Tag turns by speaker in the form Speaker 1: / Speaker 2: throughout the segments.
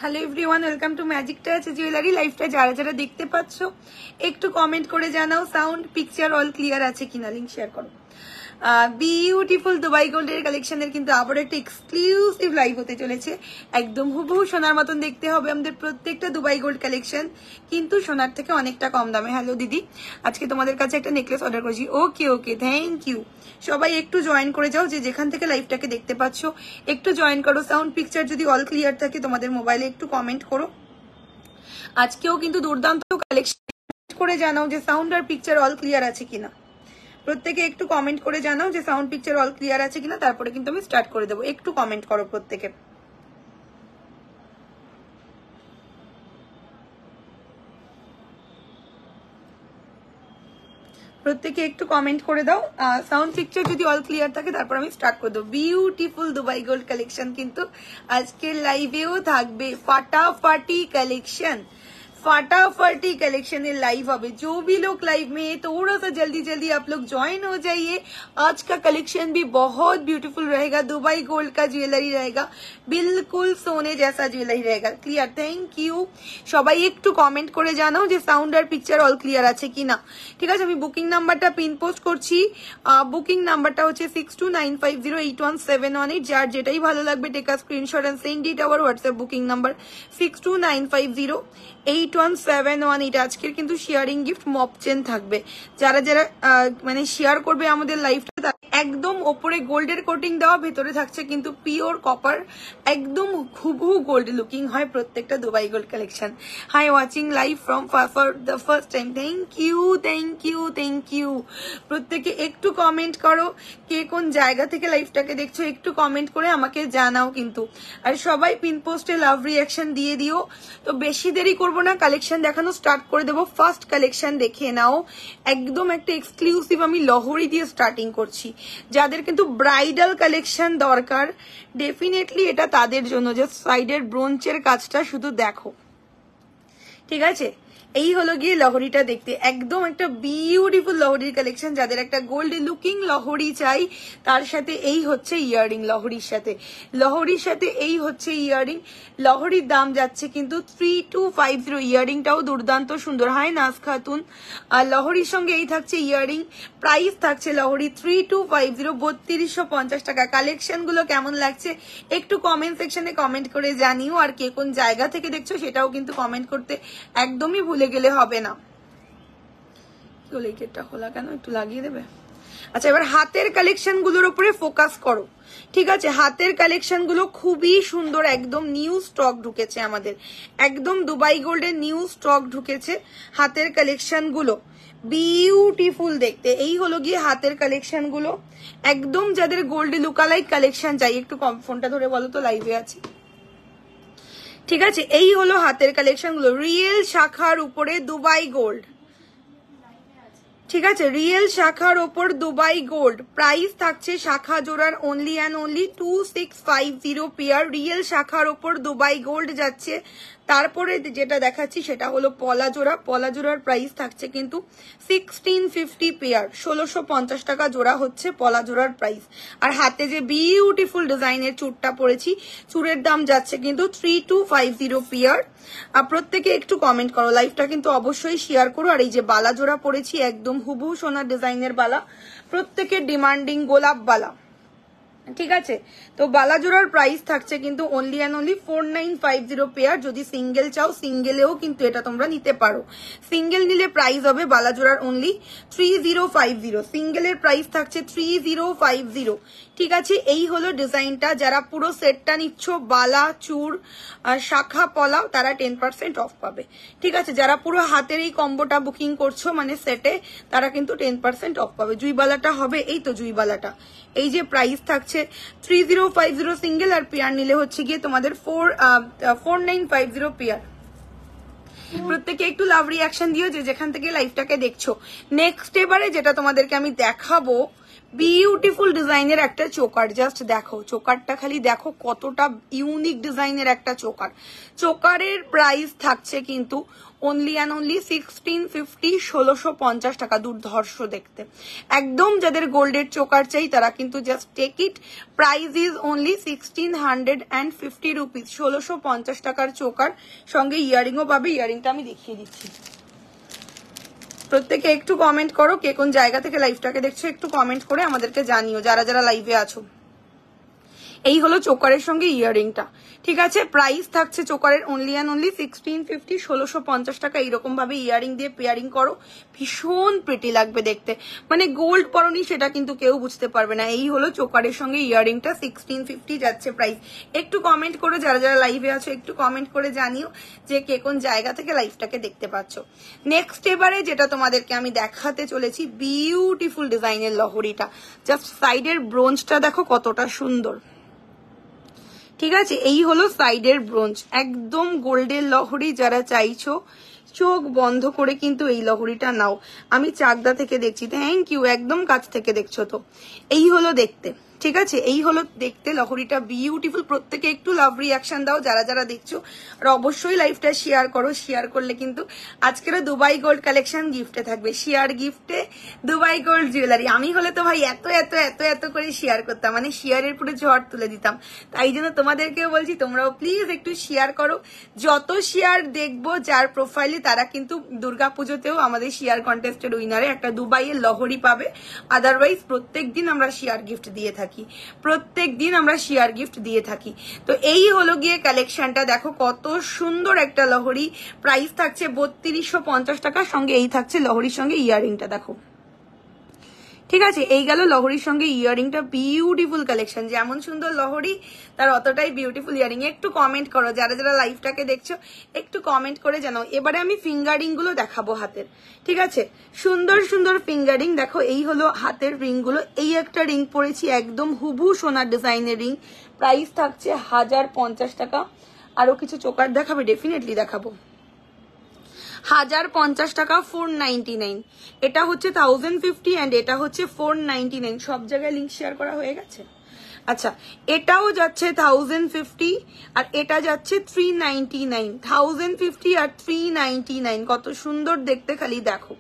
Speaker 1: Hello everyone, welcome to magic touch jewellery লাইফটা। যারা যারা দেখতে পাচ্ছ একটু কমেন্ট করে জানাও সাউন্ড পিকচার অল ক্লিয়ার আছে কিনা। লিংক শেয়ার করো। বিউটিফুল দুবাই গোল্ডের কালেকশনের কিন্তু আবার একটা এক্সক্লুসিভ লাইভ হতে চলেছে। একদম হুবহু সোনার মতন দেখতে হবে আমাদের প্রত্যেকটা দুবাই গোল্ড কালেকশন, কিন্তু সোনার থেকে অনেকটা কম দামে। হ্যালো দিদি, আজকে তোমাদের কাছে একটা নেকলেস অর্ডার করেছি। ওকে ওকে, থ্যাংক ইউ। সবাই একটু জয়েন করে যাও, যে যেখান থেকে লাইভটাকে দেখতে পাচ্ছ একটু জয়েন করো। সাউন্ড পিকচার যদি অল ক্লিয়ার থাকে তোমাদের মোবাইলে একটু কমেন্ট করো। আজকেও কিন্তু দুর্দান্ত কালেকশন করে জানাও যে সাউন্ড আর পিকচার অল ক্লিয়ার আছে কিনা। প্রত্যেকে একটু কমেন্ট করে জানাও যে সাউন্ড পিকচার অল ক্লিয়ার আছে কিনা, তারপরে কিন্তু আমি স্টার্ট করে দেবো। একটু কমেন্ট করো প্রত্যেকে। প্রত্যেকে একটু কমেন্ট করে দাও সাউন্ড পিকচার যদি অল ক্লিয়ার থাকে, তারপর আমি স্টার্ট করে দেবো। বিউটিফুল দুবাই গোল্ড কালেকশন কিন্তু আজকের লাইভেও থাকবে। ফাটাফাটি কালেকশন, फटाफटी कलेक्शन लाइव হবে। जो भी लोग लाइव में है थोड़ा सा जल्दी जल्दी आप लोग ज्वाइन हो जाइए। आज का कलेक्शन भी बहुत ब्यूटीफुल रहेगा। दुबई गोल्ड का ज्वेलरी रहेगा, बिल्कुल सोने जैसा ज्वेलरी रहेगा। Clear, thank you. সবাই একটু কমেন্ট করে জানাও যে সাউন্ড আর পিকচার অল ক্লিয়ার আছে কিনা। ঠিক আছে, আমি বুকিং নাম্বারটা পিন পোস্ট করছি। বুকিং নাম্বারটা হচ্ছে 6295081718। যার যেটাই ভালো লাগবে take a screenshot and send it our WhatsApp booking number 6295081718। এটা আজকের কিন্তু শেয়ারিং গিফট মপ চেন থাকবে। যারা যারা মানে শেয়ার করবে আমাদের লাইভটা, একদম ওপরে গোল্ডের কোটিং দেওয়া, ভেতরে থাকছে কিন্তু পিওর কপার, একদম হুবহু গোল্ড লুকিং হয় প্রত্যেকটা Dubai gold collection. Hi, watching live from for the first time, thank you thank you thank you. প্রত্যেকে একটু কমেন্ট করো, কে কোন জায়গা থেকে লাইভটাকে দেখছো একটু কমেন্ট করে আমাকে জানাও কিন্তু। আর সবাই পিন পোস্টে লাভ রিয়াকশন দিয়ে দিও। তো বেশি দেরি করবো না, কালেকশন দেখানো স্টার্ট করে দেবো। ফার্স্ট কালেকশন দেখে নাও, একদম একটা এক্সক্লুসিভ আমি লহরি দিয়ে স্টার্টিং করছি। যাদের কিন্তু ব্রাইডাল কালেকশন দরকার, ডেফিনেটলি এটা তাদের জন্য। যে সাইডের ব্রোঞ্চের কাজটা শুধু দেখো, ঠিক আছে। এই হলো গিয়ে লহরিটা দেখতে, একদম একটা বিউটিফুল লহরির কালেকশন। যাদের একটা গোল্ড লুকিং লহরি চাই, তার সাথে এই হচ্ছে ইয়াররিং। লহরির সাথে এই হচ্ছে ইয়াররিং। লহরির দাম যাচ্ছে কিন্তু 3250। ইয়াররিংটাও দুর্দান্ত সুন্দর। হাই নাজ খাতুন, আর লহরির সঙ্গে এই থাকছে ইয়াররিং। প্রাইস থাকছে লহরি 3250, 3250 টাকা। কালেকশন গুলো কেমন লাগছে একটু কমেন্ট সেকশনে কমেন্ট করে জানিও। আর কে কোন জায়গা থেকে দেখছো সেটাও কিন্তু কমেন্ট করতে একদমই ভুলে গেলে হবে না। কি হলো, গেটটা খোলা কেন? একটু লাগিয়ে দেবে। আচ্ছা, এবার হাতের কালেকশন গুলোর উপরে ফোকাস করো। ঠিক আছে, হাতের কালেকশন গুলো খুবই সুন্দর, একদম নিউ স্টক ঢুকেছে আমাদের। একদম দুবাই গোল্ডের নিউ স্টক ঢুকেছে হাতের কালেকশন গুলো, বিউটিফুল দেখতে। এই হলো গিয়ে হাতের কালেকশন গুলো, একদম যাদের গোল্ড লুকালাইক কালেকশন চাই। একটু কম ফোনটা ধরে বলো তো, লাইভে আছি। ঠিক আছে, এই হলো হাতের কালেকশন গুলো। রিয়েল শাখার উপরে দুবাই গোল্ড, ঠিক আছে, রিয়েল শাখার ওপর দুবাই গোল্ড। প্রাইস থাকছে শাখা জোড়ার only and only 2650 pair. Real শাখার ওপর দুবাই গোল্ড যাচ্ছে। তারপরে যেটা দেখাচ্ছি সেটা হলো পলা জোড়া। পলা জোড়ার প্রাইস থাকছে কিন্তু 1650 পেয়ার, 1650 টাকা জোড়া হচ্ছে পলা জোড়ার প্রাইস। আর হাতে যে বিউটিফুল ডিজাইনের চূড়টা পরেছি, চূড়ের দাম যাচ্ছে কিন্তু 3250 পেয়ার। আর প্রত্যেকে একটু কমেন্ট করো, লাইভটা কিন্তু অবশ্যই শেয়ার করো। আর এই যে বালা জোড়া পরেছি, একদম হুবহু সোনার ডিজাইনের বালা, প্রত্যেকের ডিমান্ডিং গোলাপ বালা। ঠিক আছে, তো বালা জোড়ার প্রাইস থাকছে কিন্তু অনলি অ্যান্ড অনলি 4950 পেয়ার। যদি সিঙ্গেল চাও সিঙ্গেলেও কিন্তু এটা তোমরা নিতে পারো। সিঙ্গেল নিলে প্রাইস হবে বালা জোড়ার অনলি 3050। সিঙ্গেলের প্রাইস থাকছে 3050। ঠিক আছে, এই হলো ডিজাইনটা। যারা পুরো সেটটা নিচ্ছ, বালা চূড় আর শাখা পলা, তারা 10% অফ পাবে। ঠিক আছে, যারা পুরো হাতের এই কম্বোটা বুকিং করছো মানে সেটে, তারা কিন্তু 10% অফ পাবে। জুইবালাটা হবে, এই তো জুইবালাটা। এই যে প্রাইস থাকছে 3050 সিঙ্গেল, আর পেয়ার নিলে হচ্ছে গিয়ে তোমাদের 4950 পেয়ার। প্রত্যেকে একটু লাভ রিয়াকশন দিও যে যেখান থেকে লাইভটাকে দেখছো। নেক্সট এবারে যেটা তোমাদেরকে আমি দেখাবো, বিউটিফুল ডিজাইনের একটা চোকার, জাস্ট দেখো চোকারটা, খালি দেখো কতটা ইউনিক ডিজাইনের একটা চোকার। চোকারের প্রাইস থাকছে কিন্তু অনলি অ্যান্ড অনলি 1650, 1650 টাকা। দুর্ধর্ষ দেখতে, একদম যাদের গোল্ডের চোকার চাই তারা কিন্তু just take it. Price is only 1650 rupees, 1650 টাকার চোকার, সঙ্গে ইয়ারিংও পাবে। ইয়ারিংটা আমি দেখিয়ে দিচ্ছি। প্রত্যেকে একটু কমেন্ট করো, কে কোন জায়গা থেকে লাইভটাকে দেখছো একটু কমেন্ট করে আমাদেরকে জানিও, যারা যারা লাইভে আছো। এই হলো চোকারের সঙ্গে ইয়ারিংটা, ঠিক আছে। প্রাইস থাকছে চোকারের অনলি অ্যান্ড অনলি 1650, 1650 টাকা। এইরকম ভাবে ইয়ারিং দিয়ে পেয়ারিং করো, ভীষণ প্রিটি লাগবে দেখতে। মানে গোল্ড পরনি সেটা কিন্তু কেউ বুঝতে পারবে না। এই হলো চোকারের সঙ্গে ইয়ারিংটা, 1650 যাচ্ছে প্রাইস। একটু কমেন্ট করে, যারা যারা লাইভে আছো একটু কমেন্ট করে জানিও যে কে কোন জায়গা থেকে লাইভটাকে দেখতে পাচ্ছ। নেক্সট এবারে যেটা তোমাদেরকে আমি দেখাতে চলেছি, বিউটিফুল ডিজাইনের লহরিটা। জাস্ট সাইডের ব্রোঞ্জটা দেখো কতটা সুন্দর, ঠিক আছে। এই হলো সাইডের ব্রোঞ্জ, একদম গোল্ডের লহরি। যারা চাইছো চোখ বন্ধ করে কিন্তু এই লহরিটা নাও। আমি চাকদা থেকে দেখছি, থ্যাংক ইউ, একদম কাছ থেকে দেখছো তো। এই হলো দেখতে, ঠিক আছে। এই হলো দেখতে লহরিটা, বিউটিফুল। প্রত্যেকে একটু লাভ রিয়াকশন দাও যারা যারা দেখছো, আর অবশ্যই লাইভটা শেয়ার করো। শেয়ার করলে কিন্তু আজকেরও দুবাই গোল্ড কালেকশন গিফটে থাকবে, শেয়ার গিফটে দুবাই গোল্ড জুয়েলারি। আমি হলে তো ভাই এত এত এত এত করে শেয়ার করতাম, মানে শেয়ারের পুরো ঝড় তুলে দিতাম। তাই জন্য তোমাদেরকেও বলছি, তোমরাও প্লিজ একটু শেয়ার করো। যত শেয়ার দেখবো যার প্রোফাইলে, তারা কিন্তু দুর্গাপুজোতেও আমাদের শেয়ার কন্টেস্টের উইনারে একটা দুবাইয়ের লহরি পাবে। আদারওয়াইজ প্রত্যেক দিন আমরা শেয়ার গিফট দিয়ে থাকি, প্রত্যেক দিন আমরা শেয়ার গিফট দিয়ে থাকি। তো এই হলো গিয়ে কালেকশনটা, দেখো কত সুন্দর একটা লহরি। প্রাইস থাকছে 3250 টাকা, সঙ্গে এই থাকছে লহরির সঙ্গে ইয়ারিংটা, দেখো, ঠিক আছে। এই গেল লহরির সঙ্গে ইয়ারিংটা, বিউটিফুল কালেকশন। যেমন সুন্দর লহরি তার অতটাই বিউটিফুল ইয়ারিং। একটু কমেন্ট করো, যারা যারা লাইভটাকে দেখছো একটু কমেন্ট করে জানাও। এবারে আমি ফিঙ্গারিং গুলো দেখাবো হাতের, ঠিক আছে। সুন্দর সুন্দর ফিঙ্গারিং দেখো। এই হলো হাতের রিং গুলো। এই একটা রিং পরেছি, একদম হুবু সোনার ডিজাইনের রিং। প্রাইস থাকছে 1050 টাকা। আরো কিছু চোকার দেখাবে, ডেফিনেটলি দেখাবো। 1050 টাকা, 499। এটা হচ্ছে 1050 এন্ড এটা হচ্ছে 499। সব জায়গায় লিংক শেয়ার করা হয়ে গেছে। আচ্ছা, এটাও যাচ্ছে 1050 আর এটা যাচ্ছে 399। 1050 আর 399, কত সুন্দর দেখতে, খালি দেখো।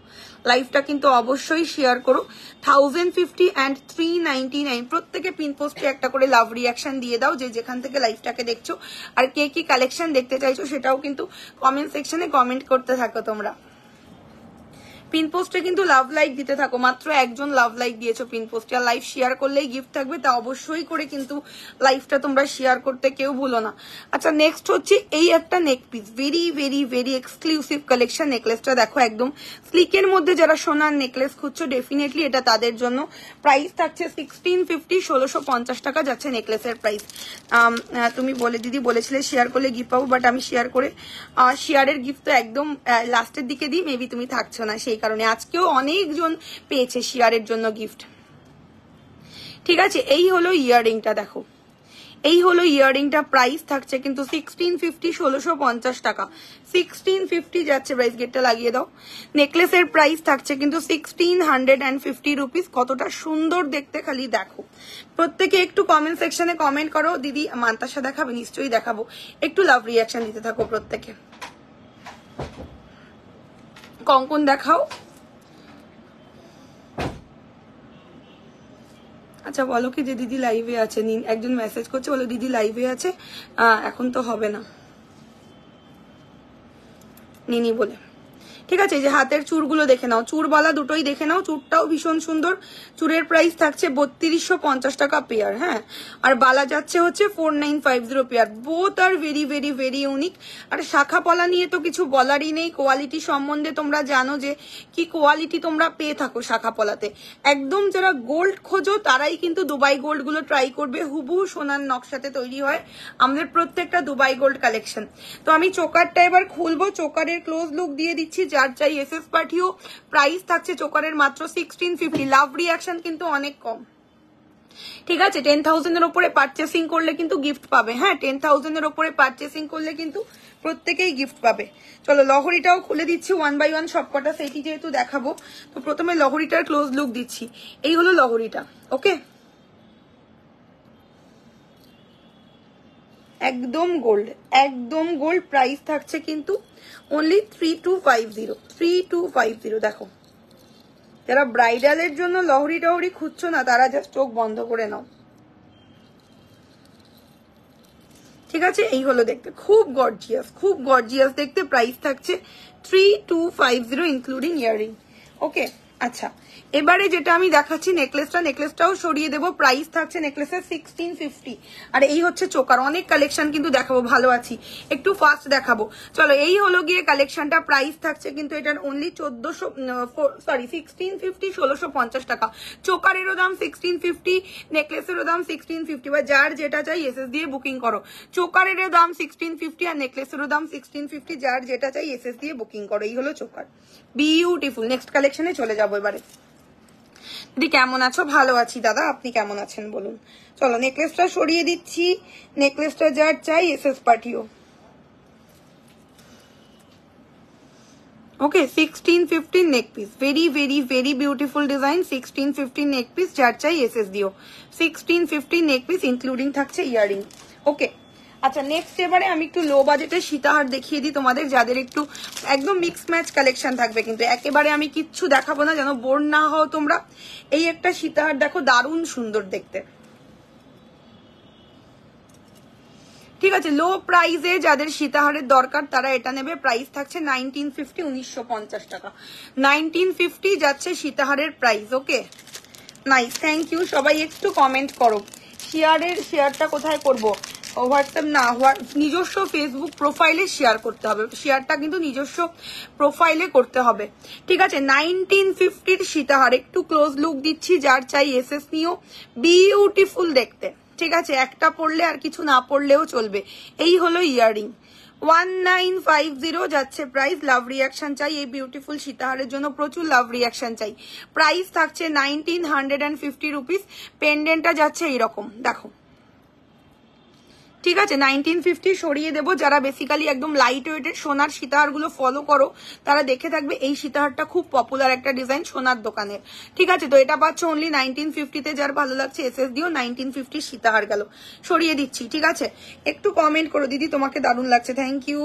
Speaker 1: লাইভটা কিন্তু অবশ্যই শেয়ার করো। 1050 এন্ড 399। প্রত্যেকে পিন পোস্টে একটা করে লাভ রিয়াকশন দিয়ে দাও, যে যেখান থেকে লাইভটাকে দেখছো। আর কে কি কালেকশন দেখতে চাইছো সেটাও কিন্তু কমেন্ট সেকশনে কমেন্ট করতে থাকো তোমরা। পিন পোস্টে কিন্তু লাভ লাইক দিতে থাকো। মাত্র একজন লাভ লাইক দিয়েছো পিন পোস্টে, আর লাইভ শেয়ার করলেই গিফট থাকবে। তা অবশ্যই করে কিন্তু লাইভটা তোমরা শেয়ার করতে কেউ ভুলো না। আচ্ছা, নেক্সট হচ্ছে এই একটা neck piece, very very very exclusive collection. নেকলেসটা দেখো, একদম স্লিকের মধ্যে যারা সোনার নেকলেস খুঁজছো, ডেফিনেটলি এটা তাদের জন্য। প্রাইস থাকছে 1650, 1650 টাকা যাচ্ছে নেকলেসের প্রাইস। তুমি বলে দিদি বলেছিলে শেয়ার করলে গিফট পাবো, বাট আমি শেয়ার করে শেয়ারের গিফট তো একদম লাস্টের দিকে দিই, মেবি তুমি থাকছো না, সেই কারণে আজকেও অনেকজন পেয়েছে শেয়ারের জন্য গিফট, ঠিক আছে। এই হলো ইয়াররিংটা, দেখো এই হলো ইয়াররিংটা। প্রাইস থাকছে কিন্তু 1650, 1650 টাকা। 1650 যাচ্ছে প্রাইস, গেটটা লাগিয়ে দাও। নেকলেসের প্রাইস থাকছে কিন্তু 1650 রুপিস। কতটা সুন্দর দেখতে, খালি দেখো। প্রত্যেকে একটু কমেন্ট সেকশনে কমেন্ট করো, দিদি মান্তাসা দেখাবে, নিশ্চয়ই দেখাবো। একটু লাভ রিয়াকশন দিতে থাকো প্রত্যেকে। কঙ্কন দেখাও। আচ্ছা, বলো কি যে দিদি লাইভে আছে। একজন মেসেজ করছে, বলো দিদি লাইভে আছে, এখন তো হবে না, নিনি বলে। ঠিক আছে, এই যে হাতের চুরগুলো দেখে নাও, চুরবালা দুটোই দেখে নাও। চুরটাও ভীষণ সুন্দর। চুরের প্রাইস থাকছে 3250 টাকা পেয়ার, হ্যাঁ। আর বালা যাচ্ছে হচ্ছে 4950 পেয়ার। বোথ আর ভেরি ভেরি ভেরি ইউনিক। আর শাখা পলা নিয়ে তো কিছু বলারই নেই। কোয়ালিটি সম্বন্ধে তোমরা জানো যে কি কোয়ালিটি তোমরা পেয়ে থাকো শাখা পলাতে। একদম যারা গোল্ড খোঁজো তারাই কিন্তু দুবাই গোল্ড গুলো ট্রাই করবে। হুবহু সোনার নকশাতে তৈরি হয় আমাদের প্রত্যেকটা দুবাই গোল্ড কালেকশন। তো আমি চোকারটা এবার খুলবো, চোকারের ক্লোজ লুক দিয়ে দিচ্ছি। যার চাই এসএস পাঠিও। প্রাইস থাকছে চোকারের মাত্র 1650। লাভ রিয়াকশন কিন্তু অনেক কম। ঠিক আছে, 10,000 এর উপরে পারচেসিং করলে কিন্তু গিফট পাবে। হ্যাঁ, 10,000 এর উপরে পারচেসিং করলে কিন্তু প্রত্যেকেই গিফট পাবে। চলো লহরিটাও খুলে দিচ্ছি 1 by 1 সবকটা সেটি যেহেতু দেখাবো, তো প্রথমে লহরিটার ক্লোজ লুক দিচ্ছি। এই হলো লহরিটা। ওকে, একদম গোল্ড, একদম গোল্ড। প্রাইস থাকছে কিন্তু অনলি 3250, 3250। দেখো, যারা ব্রাইডালের জন্য লহরি টহরি খুঁজছো না, তারা জাস্ট চোখ বন্ধ করে নাও। ঠিক আছে, এই হলো দেখতে, খুব গর্জিয়াস, খুব গর্জিয়াস দেখতে। প্রাইস থাকছে 3250 ইনক্লুডিং ইয়ারিং। ওকে, আচ্ছা এবারে যেটা আমি দেখাচ্ছি নেকলেসটাও সরিয়ে দেবো। প্রাইস থাকছে নেকলেসের 1650। আর এই হচ্ছে চোকার। অনেক কালেকশন কিন্তু দেখাবো, ভালো আছি, একটু ফাস্ট দেখাবো। চলো, এই হলো গিয়ে কালেকশনটা। প্রাইস থাকছে কিন্তু এটার অনলি 1650, 1650 টাকা। চোকারেরও দাম 1650, নেকলেসেরও দাম 1650। বা যার যেটা চাই এসএস দিয়ে বুকিং করো। চোকারেরও দাম 1650 আর নেকলেসেরও দাম 1650। যার যেটা চাই এসএস দিয়ে বুকিং করো। এই হলো চোকার, বিউটিফুল। নেক্সট কালেকশনে চলে যাবো এবারে। দিদি কেমন আছো? ভালো আছি দাদা, আপনি কেমন আছেন বলুন। চলো নেকলেসটা সরিয়ে দিচ্ছি। নেকলেসটা যার চাই এসএস পাঠিও। ওকে, 1650 নেক piece, very very very beautiful design. 1650 নেক পিস, যার চাই এসএস দিও। 1650 নেক পিস ইনক্লুডিং থাকছে ইয়ারিং। ওকে, আচ্ছা নেক্সট এবারে আমি একটু লো বাজেটের সীতাহার দেখিয়ে দিই তোমাদের, যাদের একটু একদম মিক্স ম্যাচ কালেকশন থাকবে। কিন্তু একেবারে আমি কিচ্ছু দেখাবো না, যেন বোর না হও তোমরা। এই একটা সীতাহার দেখো, দারুণ সুন্দর দেখতে। ঠিক আছে, লো প্রাইসে যাদের সীতাহারের দরকার তারা এটা নেবে। প্রাইস থাকছে 1950, 1950 টাকা। 1950 যাচ্ছে সীতাহারের price. Okay, nice, thank you. সবাই একটু কমেন্ট করো। শেয়ারটা কোথায় করব? হোয়াটসঅ্যাপ না, নিজস্ব ফেসবুক প্রোফাইলে শেয়ার করতে হবে। শেয়ারটা কিন্তু নিজস্ব প্রোফাইলে করতে হবে। ঠিক আছে, 1950 সীতাহার, একটু ক্লোজ লুক দিচ্ছি। যার চাই এসএস নিও, বিউটিফুল দেখতে। ঠিক আছে, একটা পড়লে আর কিছু না পড়লেও চলবে। এই হলো ইয়ারিং, 1950 যাচ্ছে প্রাইস। লাভ রিয়াকশন চাই এই বিউটিফুল সীতাহারের জন্য, প্রচুর লাভ রিয়াকশন চাই। প্রাইস থাকছে 1950 রুপিস। পেন্ডেন্টটা যাচ্ছে এইরকম, দেখো। ঠিক আছে, 1950 সরিয়ে দেবো। যারা বেসিক্যালি একদম লাইট ওয়েটের সোনার সীতাহার গুলো ফলো করো তারা দেখে থাকবে এই সীতাহারটা খুব পপুলার একটা ডিজাইন সোনার দোকানের। ঠিক আছে, তো এটা পাচ্ছ অনলি 1950-তে। যার ভালো লাগছে এসএস দিও। 1950 সীতাহার গেল, সরিয়ে দিচ্ছি। ঠিক আছে, একটু কমেন্ট করো দিদি তোমাকে দারুণ লাগছে, থ্যাংক ইউ।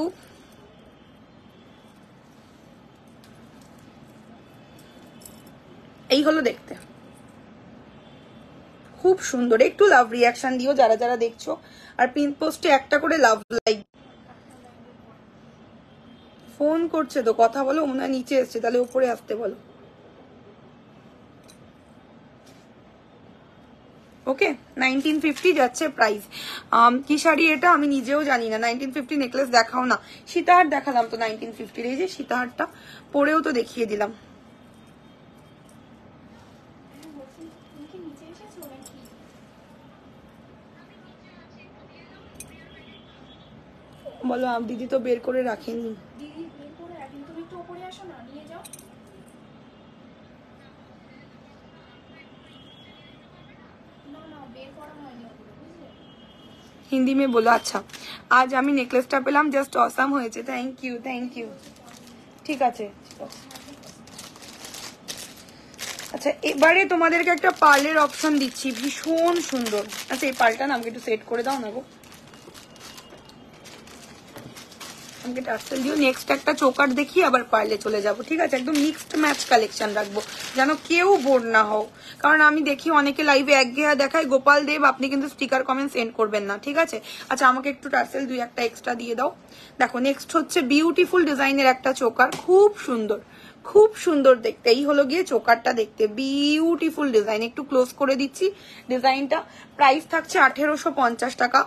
Speaker 1: এই হলো দেখতে, খুব সুন্দর। একটু লাভ রিয়াকশন দিও যারা যারা দেখছো। আর পিন পোস্টে একটা করে লাভ লাইক। ফোন করছে তো, কথা বলো। মনে হয় নিচে এসছে, তাহলে উপরে আসতে বলো। ওকে, 1950 যাচ্ছে প্রাইস। কি শাড়ি এটা আমি নিজেও জানি না। 1950 নেকলেস দেখাও না, সীতাহার দেখালাম তো 1950। এই যে সীতাহারটা পরেও তো দেখিয়ে দিলাম। বলো, দিদি তো বের করে রাখেনি। হিন্দি মে বলো। আচ্ছা, আজ আমি নেকলেসটা পেলাম, জাস্ট অসাম হয়েছে। Thank you, thank you. ঠিক আছে, আচ্ছা এবারে তোমাদেরকে একটা পার্লের অপশন দিচ্ছি, ভীষণ সুন্দর। আচ্ছা এই পার্লটা না আমাকে একটু সেট করে দাও না গো, আমাকে টার্সেল দিও। নেক্সট একটা চোকার দেখি, আবার পার্লে চলে যাব। ঠিক আছে, একদম মিক্সড ম্যাচ কালেকশন রাখবো, যেন কেউ বোর না হও। কারণ আমি দেখি অনেকে লাইভে একঘেয়া দেখায়। গোপাল দেব, আপনি কিন্তু স্টিকার কমেন্ট সেন্ড করবেন না। ঠিক আছে, আচ্ছা আমাকে একটু টার্সেল 2-1টা এক্সট্রা দিয়ে দাও। দেখো নেক্সট হচ্ছে বিউটিফুল ডিজাইনের একটা চোকার, খুব সুন্দর, খুব সুন্দর দেখতে। এই হলো গিয়ে চোকারটা দেখতে, বিউটিফুল ডিজাইন। একটু ক্লোজ করে দিচ্ছি ডিজাইনটা। প্রাইস থাকছে 1850 টাকা।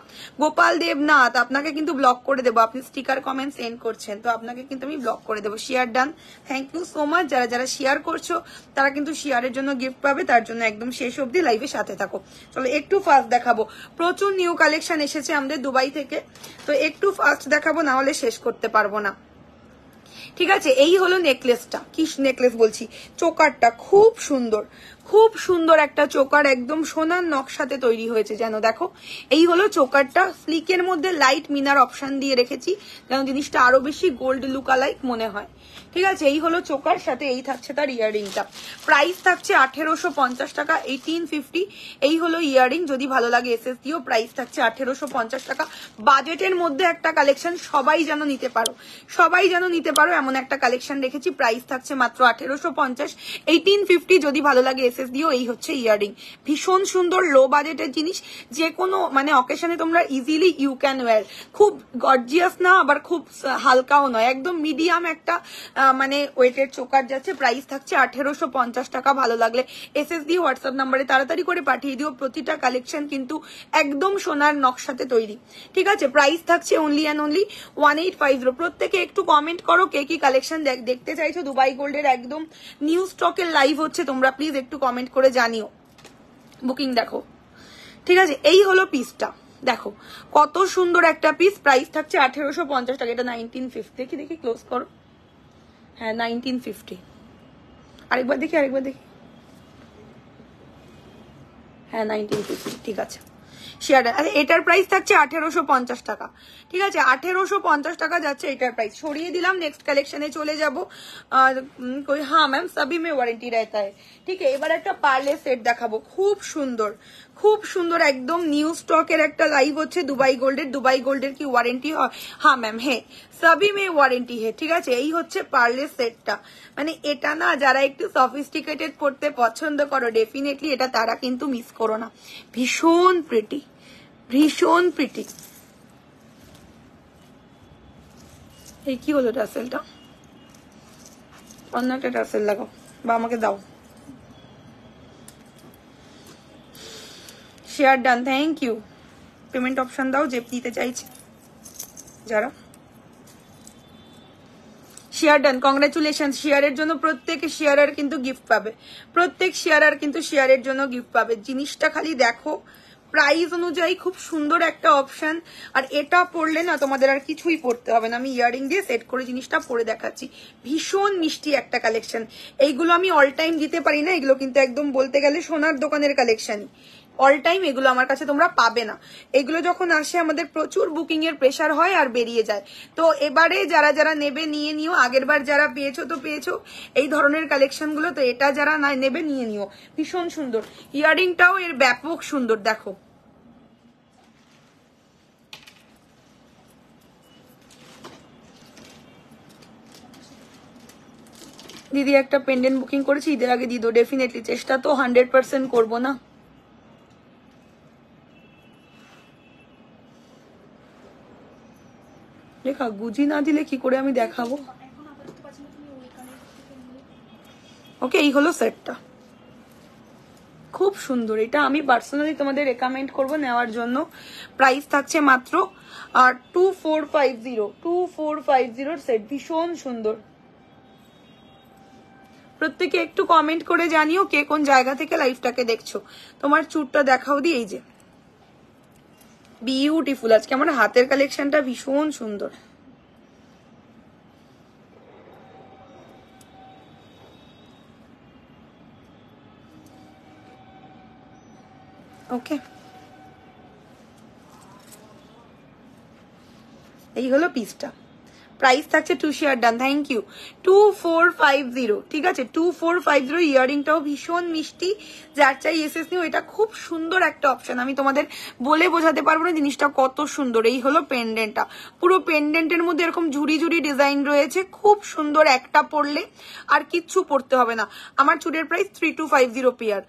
Speaker 1: গোপাল দেবনাথ, আপনাকে কিন্তু ব্লক করে দেবো। আপনি স্টিকার কমেন্ট সেন্ড করছেন, তো আপনাকে কিন্তু আমি ব্লক করে দেবো। Share done, thank you so much. যারা যারা শেয়ার করছো তারা কিন্তু শেয়ারের জন্য গিফট পাবে, তার জন্য একদম শেষ অবধি লাইভে সাথে থাকো। চলো একটু ফাস্ট দেখাবো, প্রচুর নিউ কালেকশন এসেছে আমাদের দুবাই থেকে, তো একটু ফাস্ট দেখাবো, না হলে শেষ করতে পারবো না। ঠিক আছে, এই হলো নেকলেসটা, কি নেকলেস বলছি, চোকারটা খুব সুন্দর, খুব সুন্দর একটা চোকার, একদম সোনার নকশাতে তৈরি হয়েছে যেন। দেখো এই হলো চোকারটা, স্লিকের মধ্যে লাইট মিনার অপশন দিয়ে রেখেছি যেন জিনিসটা আরো বেশি গোল্ড লুকালাইক মনে হয়। ঠিক আছে, এই হলো চোকার, সাথে এই থাকছে তার ইয়াররিংটা। প্রাইস থাকছে 1850 টাকা, 1850। এই হলো ইয়াররিং, যদি ভালো লাগে এসএস দিও। প্রাইস থাকছে 1850 টাকা। বাজেটের মধ্যে একটা কালেকশন, সবাই যেন নিতে পারো, সবাই যেন নিতে পারো এমন একটা কালেকশন রেখেছি। প্রাইস থাকছে মাত্র 1850, 1850। যদি ভালো লাগে এসএস দিও। এই হচ্ছে ইয়াররিং, ভীষণ সুন্দর, লো বাজেটের জিনিস, যে কোনো মানে অকেশনে তোমরা ইজিলি ইউ ক্যান ওয়্যার। খুব গর্জিয়াস না, আবার খুব হালকাও নয়, একদম মিডিয়াম একটা মানে ওয়েটের চোকার যাচ্ছে। প্রাইস থাকছে 1850 টাকা। ভালো লাগলে এসএস দিয়ে হোয়াটসঅ্যাপ নাম্বারে তাড়াতাড়ি করে পাঠিয়ে দিও। প্রতিটা কালেকশন কিন্তু একদম সোনার নকশাতে তৈরি। ঠিক আছে, প্রাইস থাকছে অনলি অ্যান্ড অনলি 1850। প্রত্যেকে একটু কমেন্ট করো কে কি কালেকশন দেখতে চাইছো। দুবাই গোল্ডের একদম নিউ স্টকের লাইভ হচ্ছে, তোমরা প্লিজ একটু কমেন্ট করে জানিও। বুকিং দেখো। ঠিক আছে, এই হলো পিসটা, দেখো কত সুন্দর একটা পিস। প্রাইস থাকছে 1850 টাকা। এটা 1950। দেখি দেখি ক্লোজ করো। হ্যাঁ 1950। আরেকবার দেখি, আরেকবার দেখি। হ্যাঁ 1950। ঠিক আছে, শেয়ারটা এটার প্রাইস থাকছে 1850 টাকা। ঠিক আছে, 1850 টাকা যাচ্ছে এটার প্রাইস। সরিয়ে দিলাম, নেক্সট কালেকশনে চলে যাব। হ্যাঁ ম্যাম সবই মে ওয়ারেন্টি रहता है। ঠিক আছে, এবার একটা পার্লে সেট দেখাবো, খুব সুন্দর, খুব সুন্দর, একদম নিউ স্টকের একটা লাইভ হচ্ছে দুবাই গোল্ডের। দুবাই গোল্ডের কি ওয়ারেন্টি হয়? হ্যাঁ ম্যাম, হ্যাঁ সবই মে ওয়ারেন্টি হে। ঠিক আছে, এই হচ্ছে পার্লে সেটটা। মানে এটা না, যারা একটু সফিস্টিকেটেড পড়তে পছন্দ করো ডেফিনেটলি এটা তারা কিন্তু মিস করো না। ভীষণ প্রিটি, ভীষণ প্রিটি। এই কি হলো টাসেলটা? অন্য একটা টাসেল লাগাও বা আমাকে দাও। Share done, thank you. Payment option দাও যে দিতে চাইছে যারা। Share done, congratulation. শেয়ারের জন্য প্রত্যেক শেয়ারার কিন্তু গিফট পাবে, প্রত্যেক শেয়ারার কিন্তু শেয়ারের জন্য গিফট পাবে। জিনিসটা খালি দেখো, প্রাইস অনুযায়ী খুব সুন্দর একটা অপশন। আর এটা পড়লে না তোমাদের আর কিছুই পড়তে হবে না। আমি ইয়ারিং দিয়ে সেট করে জিনিসটা পরে দেখাচ্ছি। ভীষণ মিষ্টি একটা কালেকশন। এইগুলো আমি অল টাইম দিতে পারি না, এগুলো কিন্তু একদম বলতে গেলে সোনার দোকানের কালেকশন। অল টাইম এগুলো আমার কাছে তোমরা পাবে না। এগুলো যখন আসে আমাদের প্রচুর বুকিং এর প্রেসার হয় আর বেরিয়ে যায়। তো এবারে যারা যারা নেবে নিয়ে নিও। আগের বার যারা পেয়েছো তো পেয়েছো এই ধরনের কালেকশন গুলো, তো এটা যারা না নেবে নিয়ে নিও। ভীষণ সুন্দর, ইয়ারিংটাও এর ব্যাপক সুন্দর। দেখো দিদি একটা পেন্ডেন্ট বুকিং করেছি, ঈদের আগে দিদো। ডেফিনেটলি চেষ্টা তো 100% করবো না। রেখা গুজি না দিলে কি করে আমি দেখাবো? ওকে, এই হলো সেটটা, খুব সুন্দর। এটা আমি পার্সোনালি তোমাদের রেকমেন্ড করবো নেওয়ার জন্য। প্রাইস থাকছে মাত্র 2450, 2450 সেট। ভীষণ সুন্দর। প্রত্যেকে একটু কমেন্ট করে জানিও কে কোন জায়গা থেকে লাইভটাকে দেখছো। তোমার চুটটা দেখাও দি, এই যে বিউটিফুল। আজকে আমার হাতের কালেকশনটা ভীষণ সুন্দর। ওকে, এই হলো পিসটা। প্রাইস থাকছে 2 শেয়ার ডান, থ্যাংক ইউ। 2450। ঠিক আছে, 2450। ইয়ারিংটাও ভীষণ মিষ্টি, যার চাই এসএস নিও। এটা খুব সুন্দর একটা অপশন, আমি তোমাদের বলে বোঝাতে পারবো না জিনিসটা কত সুন্দর। এই হলো পেন্ডেন্টটা, পুরো পেন্ডেন্টের মধ্যে এরকম ঝুড়ি ঝুড়ি ডিজাইন রয়েছে, খুব সুন্দর। একটা পরলে আর কিচ্ছু পরতে হবে না। আমার চুড়ের প্রাইস 3250 পেয়ার।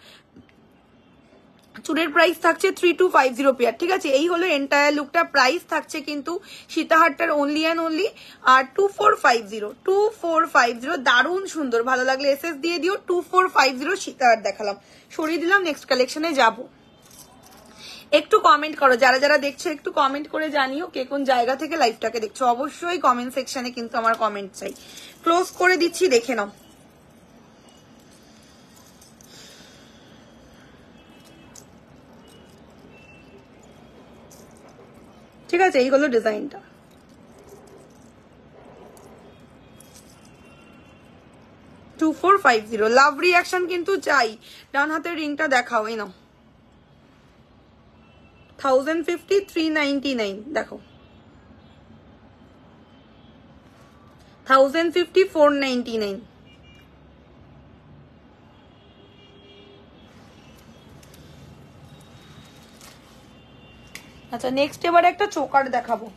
Speaker 1: চুড়ের প্রাইস থাকছে 3250 পেয়ার। ঠিক আছে, এই হলো এন্টায়ার লুকটা। প্রাইস থাকছে কিন্তু সীতাহারটার অনলি অ্যান্ড অনলি আর 2450, 2450। দারুণ সুন্দর, ভালো লাগলে এসএস দিয়ে দিও। 2450 সীতাহার দেখালাম, সরিয়ে দিলাম, নেক্সট কালেকশনে যাব। একটু কমেন্ট করো, যারা যারা দেখছো একটু কমেন্ট করে জানিও কে কোন জায়গা থেকে লাইভটাকে দেখছো। অবশ্যই কমেন্ট সেকশনে কিন্তু আমার কমেন্ট চাই। ক্লোজ করে দিচ্ছি, দেখে নাও। ঠিক আছে, এই হলো ডিজাইনটা। 2450 4450 লাভ রিঅ্যাকশন কিন্তু চাই। ডান হাতের রিংটা দেখাও, এই নাও 1050 399 দেখো 1050 499। আচ্ছা নেক্সট এবার একটা চোকার দেখাবো।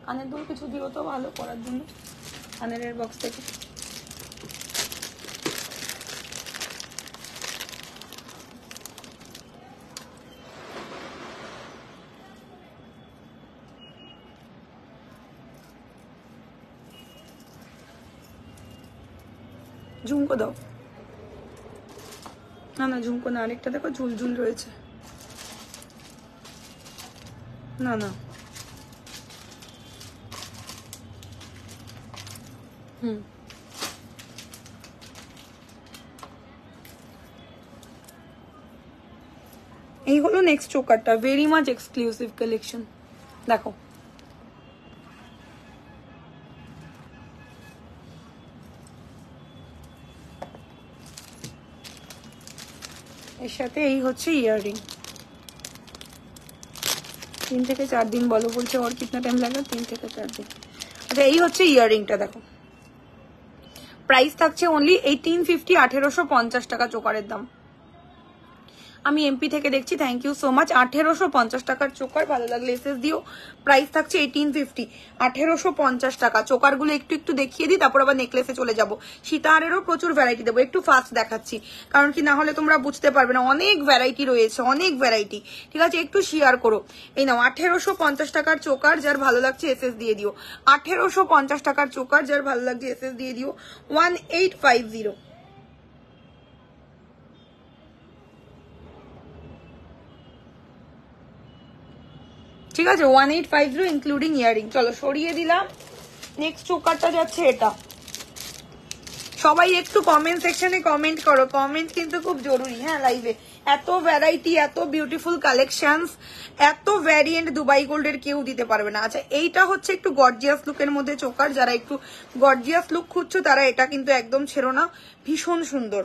Speaker 1: কানের দুল কিছু দিও তো ভালো করার জন্য কানের বক্স থেকে। ঝুমকো দাও, না না ঝুমকো না, আরেকটা দেখো ঝুলঝুল রয়েছে, না না এই হলো নেক্সট চোকারটা, ভেরি মাচ এক্সক্লুসিভ কালেকশন দেখো। এর সাথে এই হচ্ছে ইয়াররিং। 3 থেকে 4 दिन বলো বলছে, और कितना टाइम लगेगा? 3 থেকে 4 दिन। আচ্ছা এই হচ্ছে ইয়াররিংটা দেখো, প্রাইস থাকছে অনলি 1850, 1850 টাকা চোকারের দাম। আমি এমপি থেকে দেখছি, থ্যাংক ইউ সো মাচ। 1850 টাকার চোকার, ভালো লাগলে এসএস দিও। প্রাইস থাকছে 1850, 1850 টাকা। চোকারগুলো একটু একটু দেখিয়ে দিই, তারপর আবার নেকলেসে চলে যাব। সীতাহারেরও প্রচুর ভ্যারাইটি দেবো, একটু ফাস্ট দেখাচ্ছি কারণ কি না হলে তোমরা বুঝতে পারবে না, অনেক ভ্যারাইটি রয়েছে, অনেক ভ্যারাইটি। ঠিক আছে একটু শেয়ার করো। এই নাও 1850 টাকার চোকার, যার ভালো লাগছে এসএস দিয়ে দিও। 1850 টাকার চোকার, যার ভালো লাগছে এসএস দিয়ে দিও। 1850। ঠিক আছে 1850 ইনক্লুডিং ইয়ারিং। চলো সরিয়ে দিলাম। নেক্সট চোকারটা যাচ্ছে এটা। সবাই একটু কমেন্ট সেকশনে কমেন্ট করো, কমেন্ট কিন্তু খুব জরুরি। হ্যাঁ লাইভে এত ভ্যারাইটি, এত বিউটিফুল কালেকশনস, এত ভ্যারিয়েন্ট দুবাই গোল্ডের কেউ দিতে পারবে না। আচ্ছা এইটা হচ্ছে একটু গর্জিয়াস লুকের মধ্যে চোকার, যারা একটু গর্জিয়াস লুক খুঁজছো তারা এটা কিন্তু একদম ছেড়ো না, ভীষণ সুন্দর।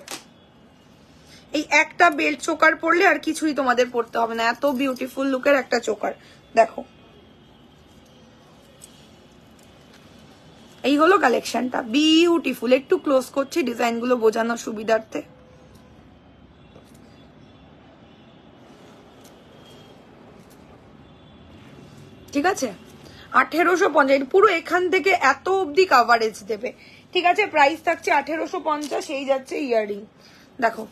Speaker 1: এই একটা বেল্ট চোকার পরলে আর কিছুই তোমাদের পরতে হবে না, এত বিউটিফুল লুকের একটা চোকার দেখো। এই হলো কালেকশনটা, বিউটিফুল। একটু ক্লোজ করছি ডিজাইন গুলো বোঝানোর সুবিধার্থে। ঠিক আছে 1850, পুরো এখান থেকে এত অবধি কাভারেজ দেবে। ঠিক আছে প্রাইস থাকছে 1850। এই যাচ্ছে ইয়াররিং দেখো,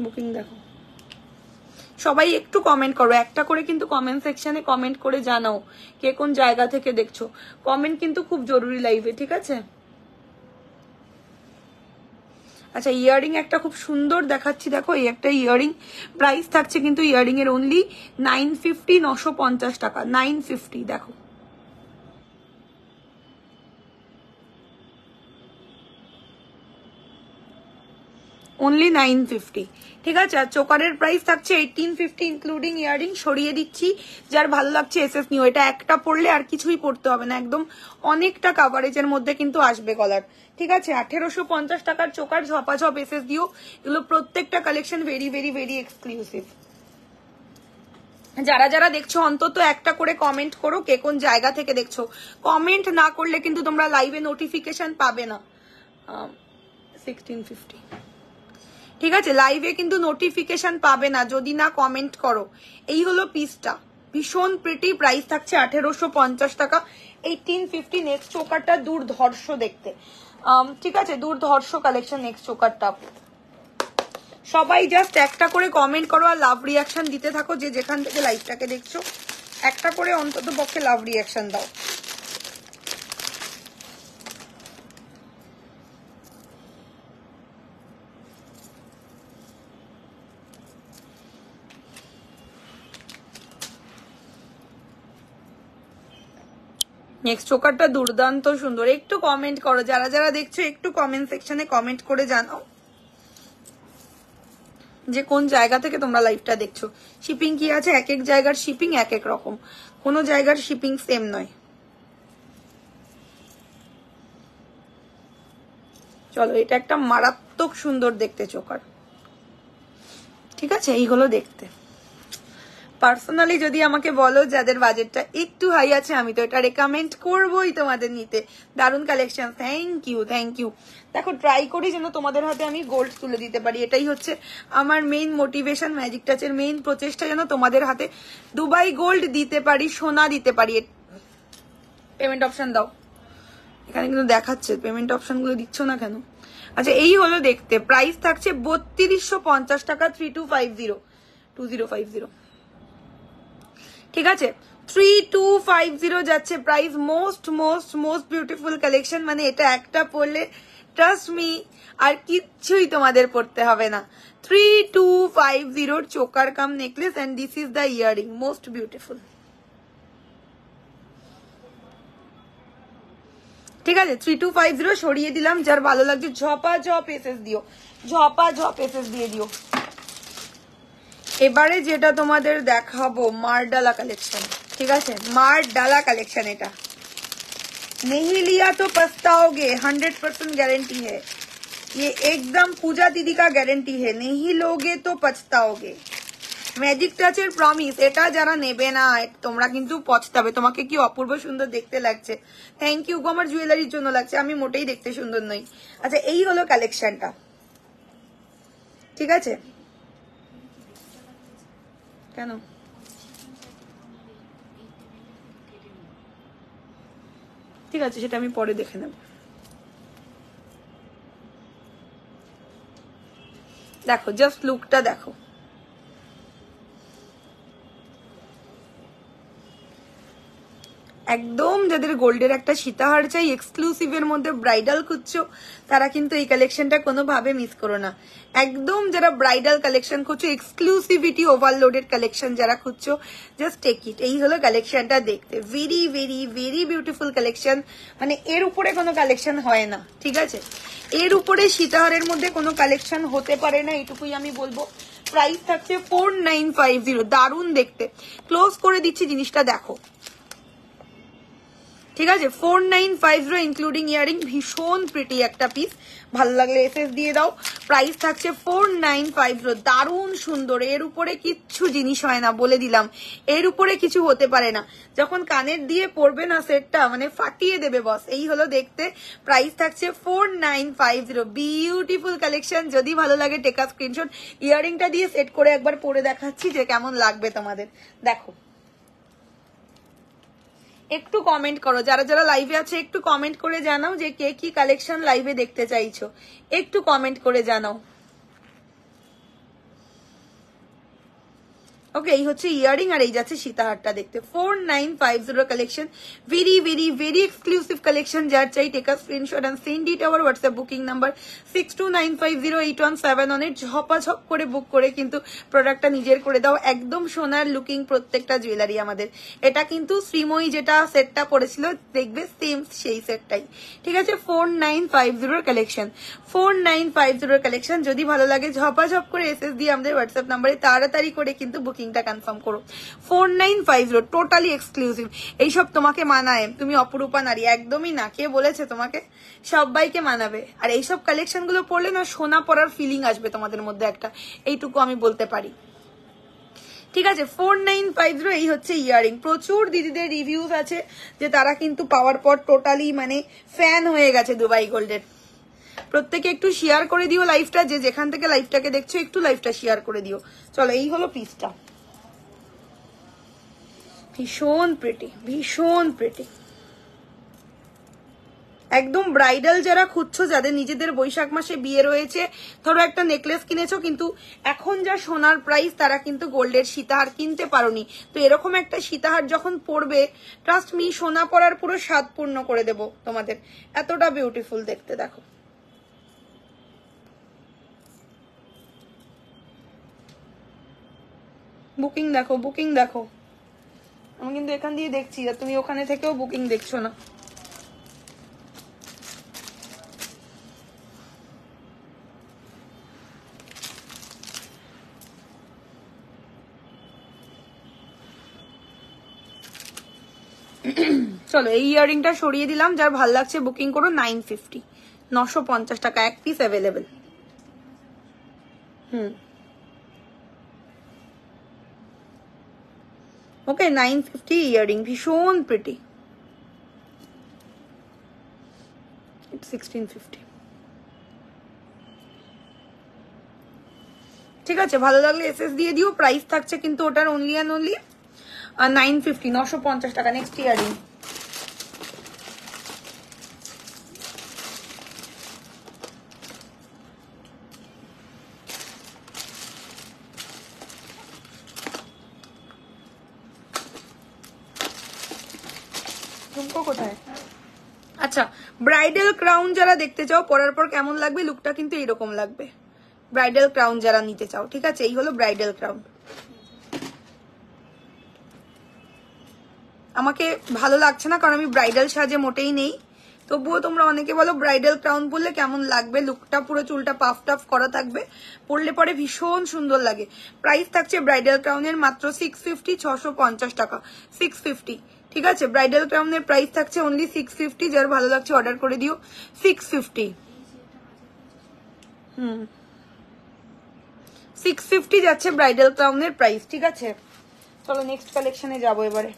Speaker 1: বুকিং দেখো। সবাই একটু কমেন্ট করো, একটা করে কিন্তু কমেন্ট সেকশনে কমেন্ট করে জানাও কে কোন জায়গা থেকে দেখছো। কমেন্ট কিন্তু খুব জরুরি লাইভে, ঠিক আছে। আচ্ছা ইয়াররিং একটা খুব সুন্দর দেখাচ্ছি দেখো, এই একটা ইয়াররিং, প্রাইস থাকছে কিন্তু ইয়াররিং এর অনলি 950, 950 টাকা, 950 দেখো। অনলি 950। ঠিক আছে আর চোকারের প্রাইস থাকছে 1850 ইনক্লুডিং ইয়াররিং। সরিয়ে দিচ্ছি, যার ভালো লাগছে এসএস নিও। এটা একটা পরলে আর কিছুই পরতে হবে না, একদম অনেকটা কাভারেজের মধ্যে কিন্তু আসবে গলার। ঠিক আছে 1850 টাকার চোকার, ঝপাঝপ এসএস দিও। এগুলো প্রত্যেকটা collection very very very exclusive. যারা যারা দেখছো অন্তত একটা করে কমেন্ট করো কে কোন জায়গা থেকে দেখছো। কমেন্ট না করলে কিন্তু তোমরা লাইভে নোটিফিকেশন পাবে না। 1650। ঠিক আছে লাইভে কিন্তু নোটিফিকেশন পাবে না যদি না কমেন্ট করো। এই হলো পিসটা, ভীষণ প্রিটি। প্রাইস থাকছে 1850 টাকা, 1850। নেক্সট চোকারটা দুর্ধর্ষ দেখতে। ঠিক আছে দুর্ধর্ষ কালেকশন নেক্সট চোকারটা। সবাই জাস্ট একটা করে কমেন্ট করো আর লাভ রিয়াকশন দিতে থাকো, যে যেখান থেকে লাইভটাকে দেখছো একটা করে অন্তত পক্ষে লাভ রিয়াকশন দাও। নেক্সট চোকারটা দুর্দান্ত সুন্দর। একটু কমেন্ট করো, যারা যারা দেখছো একটু কমেন্ট সেকশনে কমেন্ট করে জানাও যে কোন জায়গা থেকে তোমরা লাইভটা দেখছো। শিপিং কি আছে? এক এক জায়গার শিপিং এক এক রকম, কোনো জায়গার শিপিং সেম নয়। চলো, এটা একটা মারাত্মক সুন্দর দেখতে চোকার, ঠিক আছে? এইগুলো দেখতে পার্সোনালি যদি আমাকে বলো যাদের বাজেটটা একটু হাই আছে, আমি তো এটা রেকমেন্ড করবোই তোমাদের নিতে। দারুণ collection, thank you thank you. দেখো, ট্রাই করি যেন তোমাদের হাতে আমি গোল্ড তুলে দিতে পারি, এটাই হচ্ছে আমার মেইন মোটিভেশন। ম্যাজিক টাচের মেইন প্রচেষ্টা যেন তোমাদের হাতে দুবাই গোল্ড দিতে পারি, সোনা দিতে পারি। পেমেন্ট অপশন দাও, এখানে কিন্তু দেখাচ্ছে পেমেন্ট অপশন গুলো দিচ্ছ না কেন? আচ্ছা, এই হলো দেখতে। প্রাইস থাকছে 3250 টাকা, 3250 ঠিক আছে? 3250 যাচ্ছে price. Most most most beautiful collection, মানে এটা একটা পরলে ট্রাস্ট মি আর কিচ্ছুই তোমাদের পড়তে হবে না। 3250 choker cum necklace and this is the earring, most beautiful, ঠিক আছে? 3250 সরিয়ে দিলাম। যার ভালো লাগছে ঝপা ঝপ এসএস দিও, ঝপা ঝপ এসএস দিয়ে দিও। এবারে যেটা তোমাদের দেখাবো মারডালা কালেকশন, ঠিক আছে? मारडाला कलेक्शन এটা नहीं लिया तो पछताओगे, 100% गारंटी है ये, एकदम पूजा दीदी का गारंटी है, नहीं लोगे तो पछताओगे। ম্যাজিক টাচের প্রমিস, এটা যারা নেবে না তোমরা কিন্তু পছতাবে। তোমাকে কি অপূর্ব সুন্দর দেখতে লাগছে, থ্যাংক ইউ গো, আমার জুয়েলারির জন্য লাগছে, আমি মোটেই দেখতে সুন্দর নই। আচ্ছা, এই হলো কালেকশনটা, ঠিক আছে? কেন ঠিক আছে, সেটা আমি পরে দেখে নেব। দেখো, জাস্ট লুকটা দেখো, একদম যাদের গোল্ডের একটা সীতাহার চাই, এক্সক্লুসিভের মধ্যে ব্রাইডাল খুঁজছো, তারা কিন্তু এই কালেকশনটা কোনোভাবে মিস করো না। একদম যারা ব্রাইডাল কালেকশন খুঁজছো, এক্সক্লুসিভিটি ওভারলোডেড কালেকশন যারা খুঁজছো, জাস্ট টেক ইট। এই হলো কালেকশনটা দেখতে, very very very beautiful collection, মানে এর উপরে কোনো কালেকশন হয় না, ঠিক আছে? এর উপরে সীতাহারের মধ্যে কোনো কালেকশন হতে পারে না, এটুকুই আমি বলবো। প্রাইস থাকছে 4950, দারুণ দেখতে। ক্লোজ করে দিচ্ছি, জিনিসটা দেখো, ঠিক আছে? 4950 ইনক্লুডিং ইয়ারিং, ভীষণ প্রিটি একটা পিস, ভালো লাগলে এসএস দিয়ে দাও। প্রাইস থাকছে 4950, দারুণ সুন্দর। এর উপরে কিচ্ছু জিনিস হয় না, বলে দিলাম, এর উপরে কিছু হতে পারে না। যখন কানের দিয়ে পরবে না সেটটা, মানে ফাটিয়ে দেবে বস। এই হলো দেখতে, প্রাইস থাকছে 4950, বিউটিফুল কালেকশন। যদি ভালো লাগে টেকা স্ক্রিনশট। ইয়ারিংটা দিয়ে সেট করে একবার পরে দেখাচ্ছি যে কেমন লাগবে তোমাদের, দেখো। একটু কমেন্ট করো, যারা যারা লাইভে আছে একটু কমেন্ট করে জানাও যে কে কি কালেকশন লাইভে দেখতে চাইছো, একটু কমেন্ট করে জানাও। ওকে, এই হচ্ছে ইয়ারিং আর এই যাচ্ছে সীতাহারটা দেখতে। 4950 collection, very very very exclusive collection. যার চাই take a screenshot and send it our WhatsApp booking number 62950817 ঝপাঝপ করে বুক করে কিন্তু প্রোডাক্টটা নিজের করে দাও। একদম সোনার লুকিং প্রত্যেকটা জুয়েলারি আমাদের। এটা কিন্তু শ্রীময়ী যেটা সেটটা পড়েছিল দেখবে সেম সেই সেটটাই, ঠিক আছে? 4950 কালেকশন, 4950 কালেকশন। যদি ভালো লাগে ঝপাঝপ করে এসএস দিয়ে আমাদের হোয়াটসঅ্যাপ নাম্বারে তাড়াতাড়ি করে কিন্তু বুকিংটা কনফার্ম করো। 4950 টোটালি এক্সক্লুসিভ। এইসব তোমাকে মানায়? তুমি অপরূপা নারী, একদমই না। কে বলেছে তোমাকে? সবাইকে মানাবে। আর এইসব কালেকশন গুলো পড়লে না সোনা পরার ফিলিং আসবে তোমাদের মধ্যে একটা, এইটুকু আমি বলতে পারি, ঠিক আছে? 4950 এই হচ্ছে ইয়ারিং। প্রচুর দিদিদের রিভিউজ আছে যে তারা কিন্তু পাওয়ার পর টোটালি মানে ফ্যান হয়ে গেছে দুবাই গোল্ডের। প্রত্যেকে একটু শেয়ার করে দিও লাইভটা, যে যেখান থেকে লাইভটাকে দেখছো একটু লাইভটা শেয়ার করে দিও। চলো, এই হলো পিসটা, ভীষণ প্রিটি, ভীষণ প্রিটি। একদম ব্রাইডাল যারা খুঁজছো, যাদের নিজেদের বৈশাখ মাসে বিয়ে রয়েছে, ধরো একটা নেকলেস কিনেছো কিন্তু এখন যা সোনার প্রাইস, তারা কিন্তু গোল্ডের সীতাহার কিনতে পারোনি, তো এরকম একটা সীতাহার যখন পরবে, ট্রাস্ট মি সোনা পরার পুরো স্বাদ পূর্ণ করে দেবো তোমাদের। এতটা বিউটিফুল দেখতে, দেখো। বুকিং দেখো, বুকিং দেখো, আমি কিন্তু এখান দিয়ে দেখছি, আর তুমি ওখানে থেকেও বুকিং দেখছো না। চলো এই ইয়ারিংটা সরিয়ে দিলাম, যার ভাল লাগছে বুকিং করো। 950, 950 টাকা, এক পিস অ্যাভেলেবেল। ওকে, 950 ইয়ারিং, ভীষণ প্রিটি। 1650। ঠিক আছে, ভালো লাগলে এসএস দিয়ে দিও। প্রাইস থাকছে কিন্তু ওটার অনলি অ্যান্ড অনলি 950, 950 টাকা। নেক্সট ইয়ারিং, ঝুমকো কোথায়? আচ্ছা, ব্রাইডাল ক্রাউন যারা দেখতে চাও পরার পর কেমন লাগবে, লুকটা কিন্তু এরকম লাগবে। ব্রাইডাল ক্রাউন যারা নিতে চাও, ঠিক আছে, এই হলো ব্রাইডাল ক্রাউন। আমাকে ভালো লাগছে না কারণ আমি ব্রাইডাল সাজে মোটেই নেই, তবুও তোমরা অনেকে বলো ব্রাইডাল ক্রাউন পরলে কেমন লাগবে, লুকটা পুরো চুলটা পাফ টাফ করা থাকবে, পরলে পরে ভীষণ সুন্দর লাগে। প্রাইস থাকছে ব্রাইডাল ক্রাউনের মাত্র 650, 650 টাকা। 650, ঠিক আছে, ব্রাইডাল ক্রাউনের প্রাইস থাকছে অনলি 650। যার ভালো লাগছে অর্ডার করে দিও। 650, 650 যাচ্ছে ব্রাইডাল ক্রাউনের প্রাইস, ঠিক আছে। চলো নেক্সট কালেকশনে যাবো এবারে।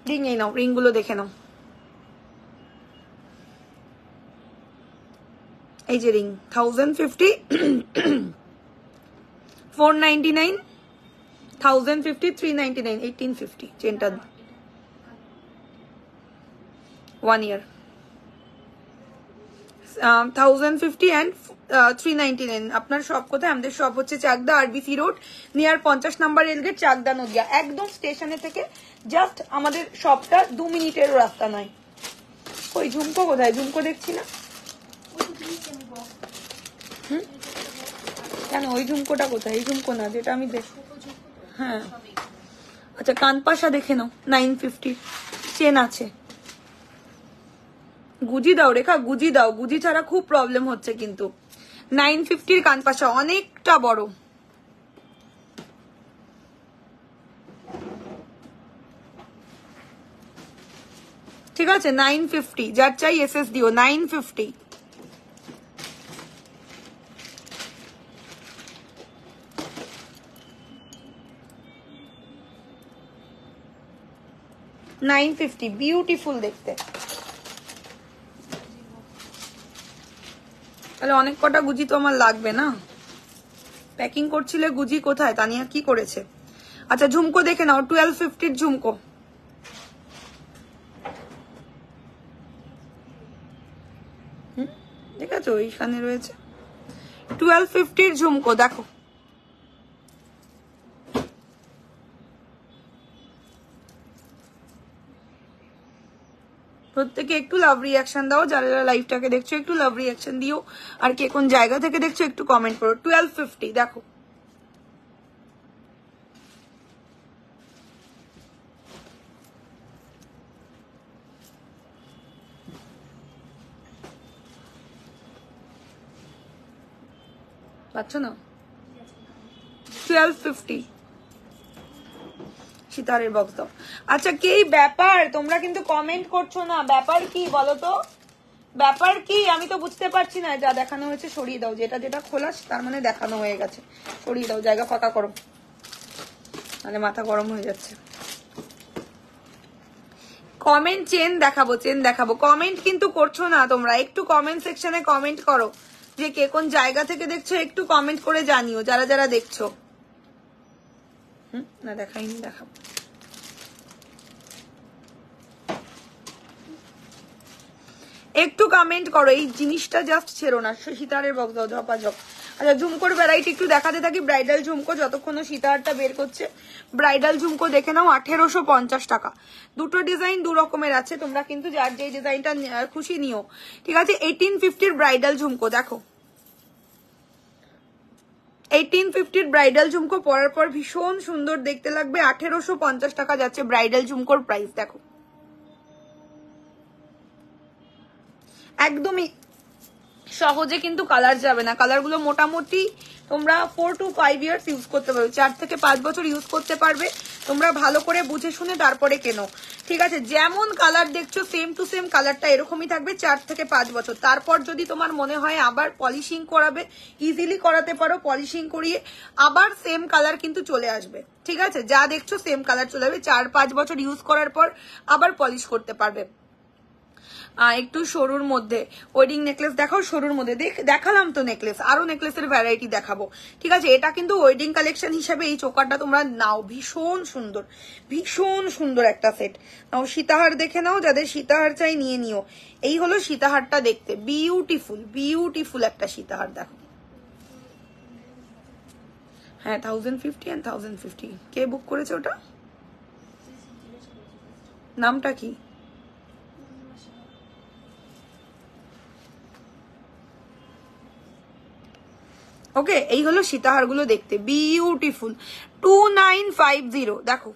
Speaker 1: রিং এই নাও, রিং গুলো দেখে নাও। এই যে রিং 1050, 499, 1050, 399, 1850 চেনটা 1 year, 1050 and 399। আপনার শপ কোথায়? আমাদের শপ হচ্ছে Chakdah, RBC road, near 50 number rail gate, Chakdah Nadia. একদম স্টেশনে থেকে জাস্ট আমাদের শপটা 2 মিনিটেরও রাস্তা নয়। ওই ঝুমকো কোথায়? ঝুমকো দেখছি না কেন? ওই ঝুমকোটা কোথায়? এই ঝুমকো না, যেটা আমি দেখ, হ্যাঁ আচ্ছা, কানপাশা দেখে নাও, 950 চেন আছে। গুজি দাও রেখা, গুজি দাও, গুজি ছাড়া খুব প্রবলেম হচ্ছে কিন্তু। 950 কানপাশা, অনেকটা বড়। ঠিক আছে, 950, যার চাই এসএস দিও। 950, 950, বিউটিফুল দেখতে। তাহলে অনেক কটা গুজি তো আমার লাগবে না। প্যাকিং করছিলে গুজি কোথায়? তানিয়া কি করেছে? আচ্ছা ঝুমকো দেখে নাও, 1250 ঝুমকো। ঠিক আছে, ওইখানে রয়েছে 1250 ঝুমকো, দেখো। প্রত্যেকে একটু লাভ রিয়াকশন দাও, যারা যারা লাইভটাকে দেখছো একটু লাভ রিয়াকশন দিও, আর কে কোন জায়গা থেকে দেখছো একটু কমেন্ট করো। 1250, দেখো পাচ্ছ না? 1250 সিতারের বক্স দাও। আচ্ছা কি ব্যাপার, তোমরা কিন্তু কমেন্ট করছো না, ব্যাপার কি বলো তো? ব্যাপার কি আমি তো বুঝতে পারছি না। যা দেখানো হয়েছে সরিয়ে দাও, যেটা যেটা খোলা তার মানে দেখানো হয়ে গেছে, সরিয়ে দাও, জায়গা ফাঁকা করো, মানে মাথা গরম হয়ে যাচ্ছে। কমেন্ট চেন দেখাবো, চেন দেখাবো, কমেন্ট কিন্তু করছো না তোমরা। একটু কমেন্ট সেকশনে কমেন্ট করো যে কে কোন জায়গা থেকে দেখছো, একটু কমেন্ট করে জানিও যারা যারা দেখছো। না দেখাইনি, দেখাবো। একটু কমেন্ট করো, এই জিনিসটা জাস্ট ছেড়ো না। সীতারের বক্স দাও, ঝপাঝপ। আচ্ছা ঝুমকোর ভ্যারাইটি একটু দেখাতে থাকি। ব্রাইডাল ঝুমকো, যতক্ষণ সীতারটা বের করছে, ব্রাইডাল ঝুমকো দেখে নাও, 1850 টাকা। দুটো ডিজাইন দু রকমের আছে, তোমরা কিন্তু যার যে ডিজাইনটা খুশি নিও, ঠিক আছে। 1850 ব্রাইডাল ঝুমকো, দেখো 1850 ব্রাইডাল ঝুমকো পরার পর ভীষণ সুন্দর দেখতে লাগবে। 1850 টাকা যাচ্ছে ব্রাইডাল ঝুমকোর প্রাইস। দেখো একদমই সহজে কিন্তু কালার যাবে না, কালারগুলো মোটামুটি তোমরা 4 to 5 ইয়ার্স ইউজ করতে পারবে, 4 থেকে 5 বছর ইউজ করতে পারবে। তোমরা ভালো করে বুঝে শুনে তারপরে কেনো, ঠিক আছে? যেমন কালার দেখছো সেম টু সেম কালারটা এরকমই থাকবে 4 থেকে 5 বছর। তারপর যদি তোমার মনে হয় আবার পলিশিং করাবে, ইজিলি করাতে পারো, পলিশিং করিয়ে আবার সেম কালার কিন্তু চলে আসবে, ঠিক আছে? যা দেখছো সেম কালার চলে আসবে, 4-5 বছর ইউজ করার পর আবার পলিশ করতে পারবে। একটু সরুর মধ্যে ওয়েডিং নেকলেস দেখাও, সরুর মধ্যে দেখালাম তো নেকলেস, আরো নেকলেসের ভ্যারাইটি দেখাবো, ঠিক আছে? এটা কিন্তু ওয়েডিং কালেকশন হিসেবে এই চোকারটা তোমরা নাও, ভীষণ সুন্দর, ভীষণ সুন্দর একটা সেট নাও। সীতাহার দেখে নাও, যাদের সীতাহার চাই নিয়ে নিও। এই হলো সীতাহারটা দেখতে, বিউটিফুল বিউটিফুল একটা সীতাহার। দেখো হ্যাঁ 1050 and 1050। কে বুক করেছে ওটা? নামটা কি? ওকে, এই হলো সীতাহার গুলো দেখতে, বিউটিফুল। 2950। দেখো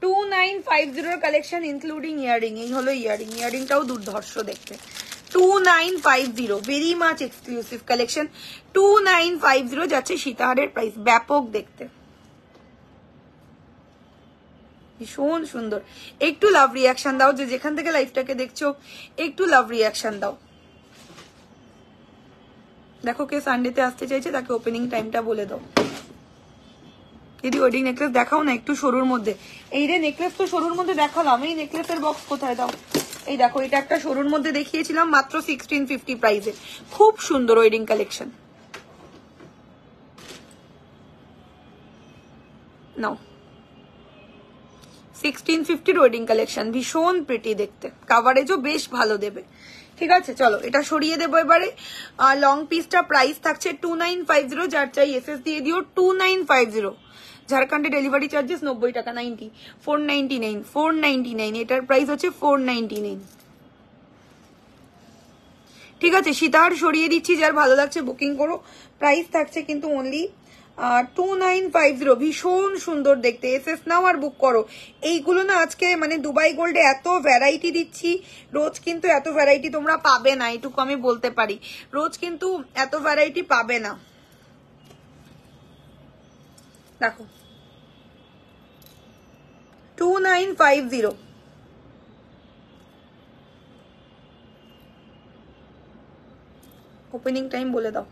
Speaker 1: 2950 কালেকশন ইনক্লুডিং ইয়ারিং। এই হলো ইয়ারিং, ইয়ারিংটাও দুর্ধর্ষ দেখতে। 2950 ভেরি মাচ এক্সক্লুসিভ কালেকশন। 2950 যাচ্ছে সীতাহারের প্রাইস, ব্যাপক দেখতে, ভীষণ সুন্দর। একটু লাভ রিয়াকশন দাও, যে যেখান থেকে লাইভটাকে দেখছো একটু লাভ রিয়াকশন দাও। দেখো কে সানডেতে আসতে চাইছে, তাকে ওপেনিং টাইমটা বলে দাও। যদি ওয়েডিং নেকলেস দেখাও না একটু সরুর মধ্যে। এই রে নেকলেস তো সরুর মধ্যে দেখালাম, এই নেকলেসের বক্স কোথায় দাও? এই দেখো, এটা একটা সরুর মধ্যে দেখিয়েছিলাম মাত্র 1650 প্রাইসে, খুব সুন্দর ওয়েডিং কালেকশন। নাও 1650 ওয়েডিং কালেকশন, ভীষণ প্রিটি দেখতে, কাভারেজও বেশ ভালো দেবে, ঠিক আছে? চলো এটা সরিয়ে দেবো এবারে। লং পিসটা প্রাইস থাকছে 2950, যার চাই এসএস দিয়ে দিও 2950। ঝাড়খণ্ডে ডেলিভারি চার্জেস 90 টাকা, 90, 499, 499, এটার প্রাইস হচ্ছে 499, ঠিক আছে? সীতাহার সরিয়ে দিচ্ছি, যার ভালো লাগছে বুকিং করো। প্রাইস থাকছে কিন্তু অনলি 2950, ভীষণ সুন্দর দেখতে। এসএস নাও আর বুক করো। এইগুলো না আজকে মানে দুবাই গোল্ডে এত ভ্যারাইটি দিচ্ছি, রোজ কিন্তু এত ভ্যারাইটি তোমরা পাবে না, এটুকু আমি বলতে পারি। রোজ কিন্তু এত ভ্যারাইটি পাবে না। দেখো 2950, ওপেনিং টাইম বলে দাও।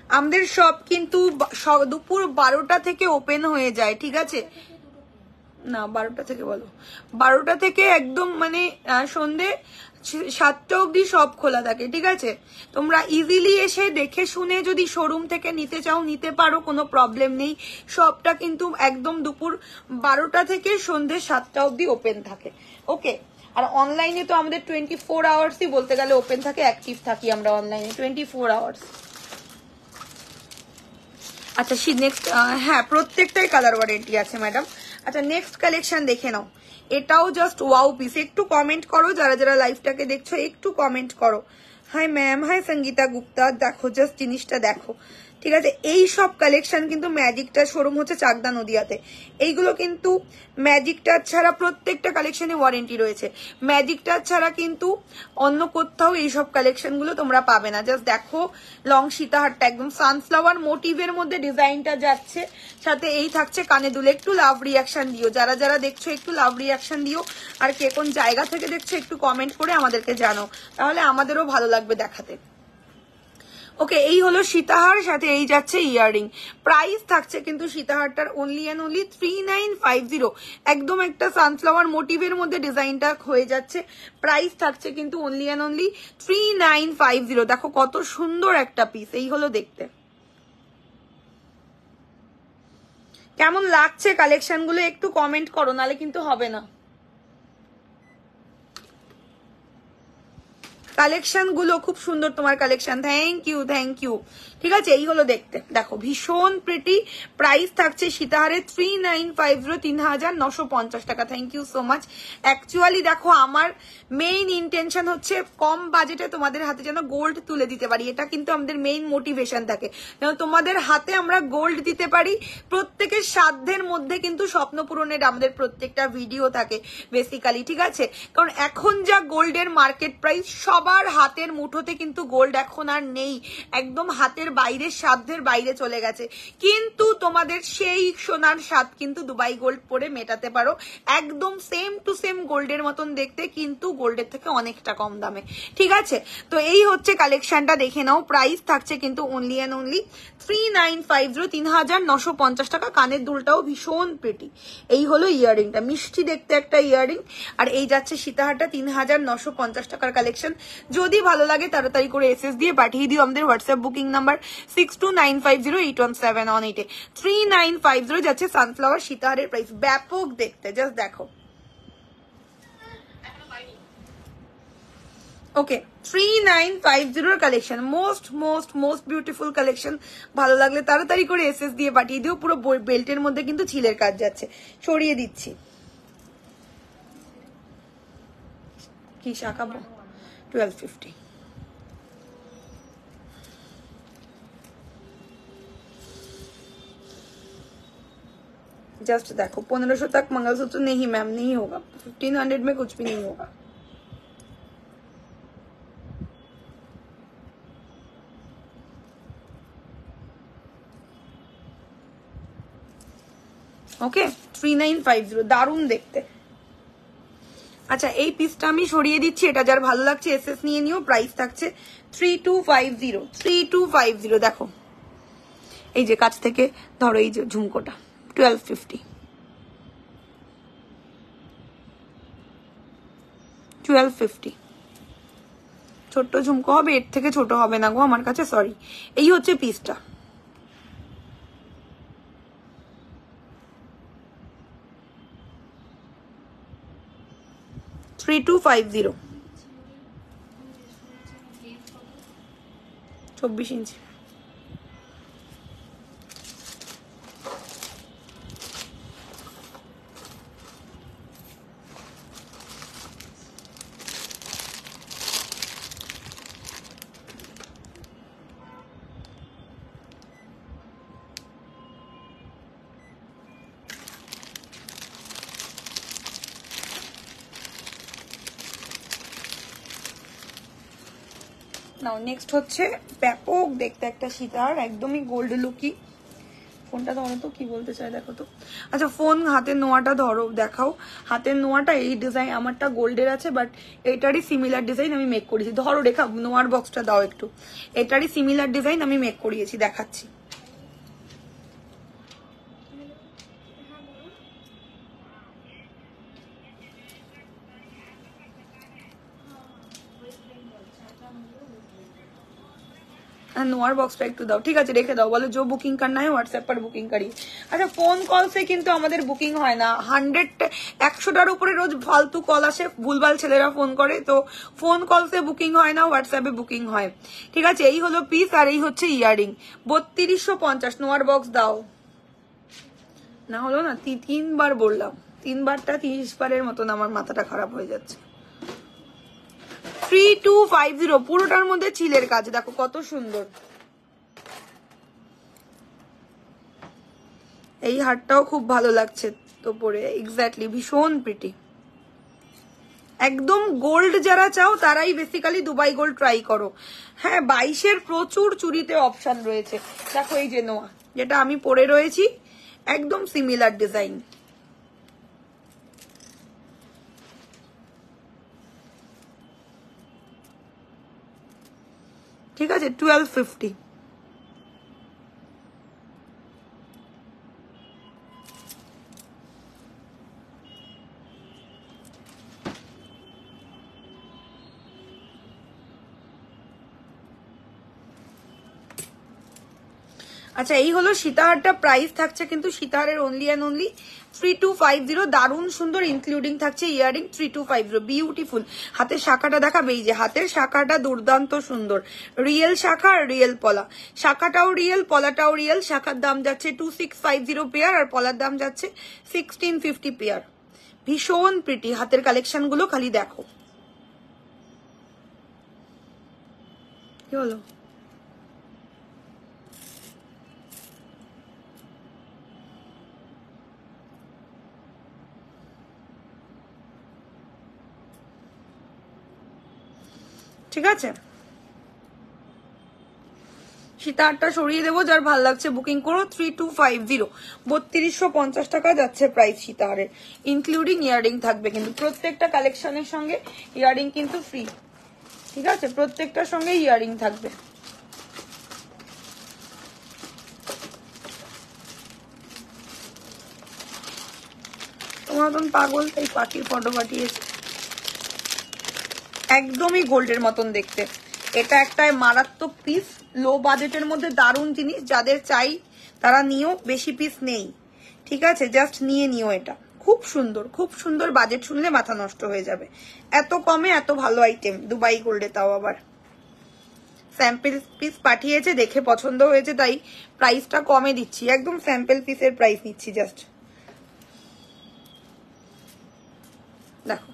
Speaker 1: আমাদের শপ কিন্তু দুপুর 12টা থেকে ওপেন হয়ে যায়, ঠিক আছে? না 12টা থেকে বলো, 12টা থেকে একদম মানে সন্ধে 7টা অবধি সব খোলা থাকে, ঠিক আছে? তোমরা ইজিলি এসে দেখে শুনে যদি শোরুম থেকে নিতে চাও নিতে পারো, কোনো প্রবলেম নেই। শপটা কিন্তু একদম দুপুর 12টা থেকে সন্ধে 7টা অবধি ওপেন থাকে, ওকে? আর অনলাইনে তো আমাদের 24 আওয়ার্সই বলতে গেলে ওপেন থাকে, অ্যাক্টিভ থাকি আমরা অনলাইনে 24 আওয়ার্স। আচ্ছা নেক্সট, হ্যাঁ প্রত্যেকটাই কালার ওয়ারেন্টি আছে ম্যাডাম। আচ্ছা নেক্সট কালেকশন দেখে নাও, এটাও জাস্ট ওয়াও পিস। একটু কমেন্ট করো, যারা যারা লাইভটাকে দেখছো একটু কমেন্ট করো। Hi ma'am, hi Sangeeta Gupta, দেখো জাস্ট জিনিসটা দেখো, ঠিক আছে? এই সব কালেকশন কিন্তু ম্যাজিকটা শোরুম হচ্ছে চাকদা নদিয়াতে। এইগুলো কিন্তু ম্যাজিকটা ছাড়া প্রত্যেকটা কালেকশনে ওয়ারেন্টি রয়েছে। ম্যাজিকটা ছাড়া কিন্তু অন্য কোথাও এইসব কালেকশনগুলো তোমরা পাবে না। জাস্ট দেখো লং সীতাহারটা একদম সানফ্লাওয়ার মোটিভের মধ্যে ডিজাইনটা যাচ্ছে, সাথে এই থাকছে কানে দুলে। একটু লাভ রিয়াকশন দিও, যারা যারা দেখছো একটু লাভ রিয়াকশন দিও। আর কে কোন জায়গা থেকে দেখছো একটু কমেন্ট করে আমাদেরকে জানো, তাহলে আমাদেরও ভালো লাগবে দেখাতে। ওকে, এই হলো সীতাহার, সাথে এই যাচ্ছে ইয়াররিং। প্রাইস থাকছে কিন্তু সীতাহারটার অনলি অ্যান্ড অনলি 3950। একদম একটা সানফ্লাওয়ার মোটিভের মধ্যে ডিজাইনটা হয়ে যাচ্ছে। প্রাইস থাকছে কিন্তু অনলি অ্যান্ড অনলি 3950। দেখো কত সুন্দর একটা পিস। এই হলো দেখতে, কেমন লাগছে কালেকশনগুলো একটু কমেন্ট করো, নালে কিন্তু হবে না। কালেকশন গুলো খুব সুন্দর, তোমার collection, thank you thank you. ঠিক আছে, এই হলো দেখতে, দেখো ভীষণ প্রিটি। প্রাইস থাকছে সীতাহারে 3950, 3950 টাকা। Thank you so much. Actually দেখো আমার মেইন ইন্টেনশন হচ্ছে কম বাজেটে তোমাদের হাতে যেন গোল্ড তুলে দিতে পারি, এটা কিন্তু আমাদের মেইন মোটিভেশন থাকে, যেন তোমাদের হাতে আমরা গোল্ড দিতে পারি। প্রত্যেকের সাধ্যের মধ্যে কিন্তু স্বপ্ন পূরণের আমাদের প্রত্যেকটা ভিডিও থাকে বেসিক্যালি, ঠিক আছে। কারণ এখন যা গোল্ডের মার্কেট প্রাইস, সবার হাতের মুঠোতে কিন্তু গোল্ড এখন আর নেই, একদম হাতের বাইরে, সাধ্যের বাইরে চলে গেছে। কিন্তু তোমাদের সেই সোনার স্বাদ কিন্তু দুবাই গোল্ড পরে মেটাতে পারো, একদম সেম টু সেম গোল্ডের মতন দেখতে, কিন্তু গোল্ডের থেকে অনেকটা কম দামে, ঠিক আছে। তো এই হচ্ছে কালেকশনটা, দেখে নাও। প্রাইস থাকছে কিন্তু অনলি অ্যান্ড অনলি 3950, 3950 টাকা। কানের দুলটাও ভীষণ প্রিটি। এই হলো ইয়াররিংটা, মিষ্টি দেখতে একটা ইয়াররিং। আর এই যাচ্ছে সীতাহারটা 3950 টাকার কালেকশন। যদি ভালো লাগে তাড়াতাড়ি করে এসএস দিয়ে পাঠিয়ে দিও আমাদের হোয়াটসঅ্যাপ বুকিং নাম্বার 6295081718 এ। 3950 যাচ্ছে সানফ্লাওয়ার সীতাহারের প্রাইস। ব্যাপক দেখতে, জাস্ট দেখো। ওকে, 3950 collection, most most most beautiful collection. ভালো লাগলে তাড়াতাড়ি করে এসএস দিয়ে পাঠিয়ে দিও। পুরো বেল্টের মধ্যে কিন্তু ছিলের কাজ যাচ্ছে, সরিয়ে দিচ্ছি। কি শাখাবো? 1250। जस्ट देखो 1500 तक मंगलसूत्र नहीं मैम, नहीं होगा। 1500 में कुछ भी नहीं होगा। ওকে, 3950 দারুণ দেখতে। আচ্ছা, এই পিসটা আমি সরিয়ে দিচ্ছি, এটা যার ভালো লাগছে এসএস নিয়ে নিও। প্রাইস থাকছে 3250, 3250। দেখো এই যে কাছ থেকে ধরো, এই যে ঝুমকোটা 1250, 1250। ছোট্ট ঝুমকো হবে, এর থেকে ছোট হবে না গো আমার কাছে, সরি। এই হচ্ছে পিসটা। Three 3250, 24 inch. নাও নেক্সট হচ্ছে ব্যাপক দেখতে একটা সীতাহার, একদমই গোল্ড লুকি। ফোনটা ধরো তো, কি বলতে চাই দেখো তো। আচ্ছা, ফোন হাতের নোয়াটা ধরো, দেখাও। হাতের নোয়াটা এই ডিজাইন, আমারটা গোল্ডের আছে, বাট এটারই সিমিলার ডিজাইন আমি মেক করেছি। ধরো রেখা, নোয়ার বক্সটা দাও একটু। এটারই সিমিলার ডিজাইন আমি মেক করিয়েছি, দেখাচ্ছি। नोआर बॉक्स पे একটু দাও, ঠিক আছে রেখে দাও। বলো जो बुकिंग करना है व्हाट्सएप पर बुकिंग करिए। আচ্ছা, ফোন কল সে কিন্তু আমাদের বুকিং হয় না। 100টার উপরে রোজ ফালতু কল আসে, ভুলভাল ছেলেরা ফোন করে, তো ফোন কল সে বুকিং হয় না, হোয়াটসঅ্যাপে বুকিং হয়, ঠিক আছে। এই হলো পিস, আর এই হচ্ছে ইয়ারিং। 3250। নোয়ার বক্স দাও না, হলো না, তিনবার বললাম, তিনবারটা 30 বারের মতন আমার মাথাটা খারাপ হয়ে যাচ্ছে। 3250, পুরোটার মধ্যে চিলের কাজ, দেখো কত সুন্দর। এই হারটাও খুব ভালো লাগছে তো পরে, এক্স্যাক্টলি ভীষণ প্রিটি। একদম গোল্ড যারা চাও তারাই বেসিক্যালি দুবাই গোল্ড ট্রাই করো। হ্যাঁ, 22-এর প্রচুর চুরিতে অপশন রয়েছে। দেখো এই যে নোয়া, যেটা আমি পরে রয়েছি, একদম সিমিলার ডিজাইন। ঠিক আছে, 1250। আচ্ছা, এই হলো সীতাহারটা। প্রাইস থাকছে কিন্তু সীতাহারের অনলি অ্যান্ড অনলি 3250 দারুণ সুন্দর, ইনক্লুডিং থাকছে ইয়ারিং 3250 বিউটিফুল। হাতের শাখাটা দেখাবে, এই যে হাতের শাখাটা দুর্দান্ত সুন্দর, রিয়েল শাখা আর রিয়েল পলা, শাখাটাও রিয়েল পলাটাও রিয়েল। শাখার দাম যাচ্ছে 2650 পেয়ার আর পলার দাম যাচ্ছে 1650 পেয়ার। ভীষণ প্রিটি হাতের কালেকশন গুলো খালি দেখো। কি হলো? ঠিক আছে, সীতাহারটা সরিয়ে দেবো, যার ভাল লাগছে বুকিং করো। 3250 3250 টাকা যাচ্ছে প্রাইস সীতাহারের, ইনক্লুডিং ইয়ারিং থাকবে কিন্তু প্রত্যেকটা কালেকশনের সঙ্গে ইয়ারিং কিন্তু ফ্রি। ঠিক আছে, প্রত্যেকটার সঙ্গে ইয়ারিং থাকবে। তোমার মতন পাগল তাই পাখির ফটো পাঠিয়েছে, একদমই গোল্ডের মতন দেখতে। এটা একটা মারাত্মক পিস, লো বাজেটের মধ্যে দারুণ জিনিস, যাদের চাই তারা নিও, বেশি পিস নেই। ঠিক আছে, জাস্ট নিয়ে নিও, এটা খুব সুন্দর, খুব সুন্দর। বাজেট শুনলে মাথা নষ্ট হয়ে যাবে, এত কমে এত ভালো আইটেম, দুবাই গোল্ডে, তাও আবার স্যাম্পল পিস পাঠিয়েছে, দেখে পছন্দ হয়েছে তাই প্রাইসটা কমে দিচ্ছি, একদম স্যাম্পল পিসের প্রাইস নিচ্ছি জাস্ট। দেখো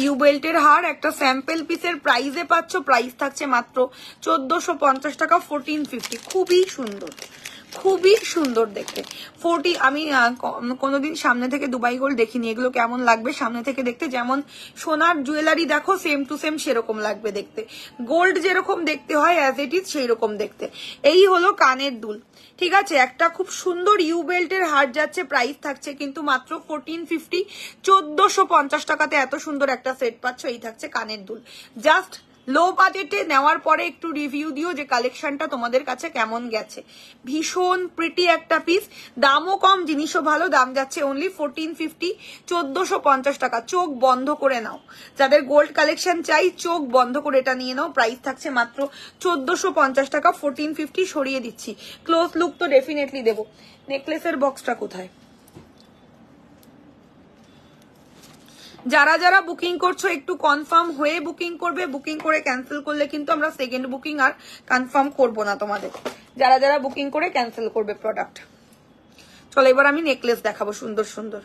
Speaker 1: ইউ বেল্টের হার একটা স্যাম্পল পিসের প্রাইসে পাচ্ছ, প্রাইস থাকছে মাত্র 1450 টাকা, 1450। খুবই সুন্দর, খুবই সুন্দর দেখতে। 40 আমি কোনোদিন সামনে থেকে দুবাই গোল্ড দেখিনি, এগুলো কেমন লাগবে সামনে থেকে দেখতে, যেমন সোনার জুয়েলারি দেখো সেম টু সেম সেরকম লাগবে দেখতে, গোল্ড যেরকম দেখতে হয় অ্যাজ ইট ইজ সেই রকম দেখতে। এই হলো কানের দুল। ঠিক আছে, একটা খুব সুন্দর ইউ বেল্টের হার যাচ্ছে, প্রাইস থাকছে কিন্তু মাত্র 1450, 1450 টাকাতে এত সুন্দর একটা সেট পাচ্ছ। এই থাকছে কানের দুল, জাস্ট লো বাজেটে নেওয়ার পরে একটু রিভিউ দিও যে কালেকশনটা তোমাদের কাছে কেমন গেছে। ভীষণ প্রিটি একটা পিস, দামও কম, জিনিসও ভালো, দাম যাচ্ছে অনলি 1450, 1450 টাকা। চোখ বন্ধ করে নাও, যাদের গোল্ড কালেকশন চাই চোখ বন্ধ করে এটা নিয়ে নাও, প্রাইস থাকছে মাত্র 1450 টাকা, 1450 সরিয়ে দিচ্ছি। ক্লোজ লুক তো ডেফিনেটলি দেবো। নেকলেসের বক্সটা কোথায়? যারা যারা বুকিং করছো একটু কনফার্ম হয়ে বুকিং করবে, বুকিং করে ক্যান্সেল করলে কিন্তু আমরা সেকেন্ড বুকিং আর কনফার্ম করবো না তোমাদের। যারা যারা বুকিং করে ক্যান্সেল করবে প্রোডাক্ট। চলো এবার আমি নেকলেস দেখাবো সুন্দর সুন্দর।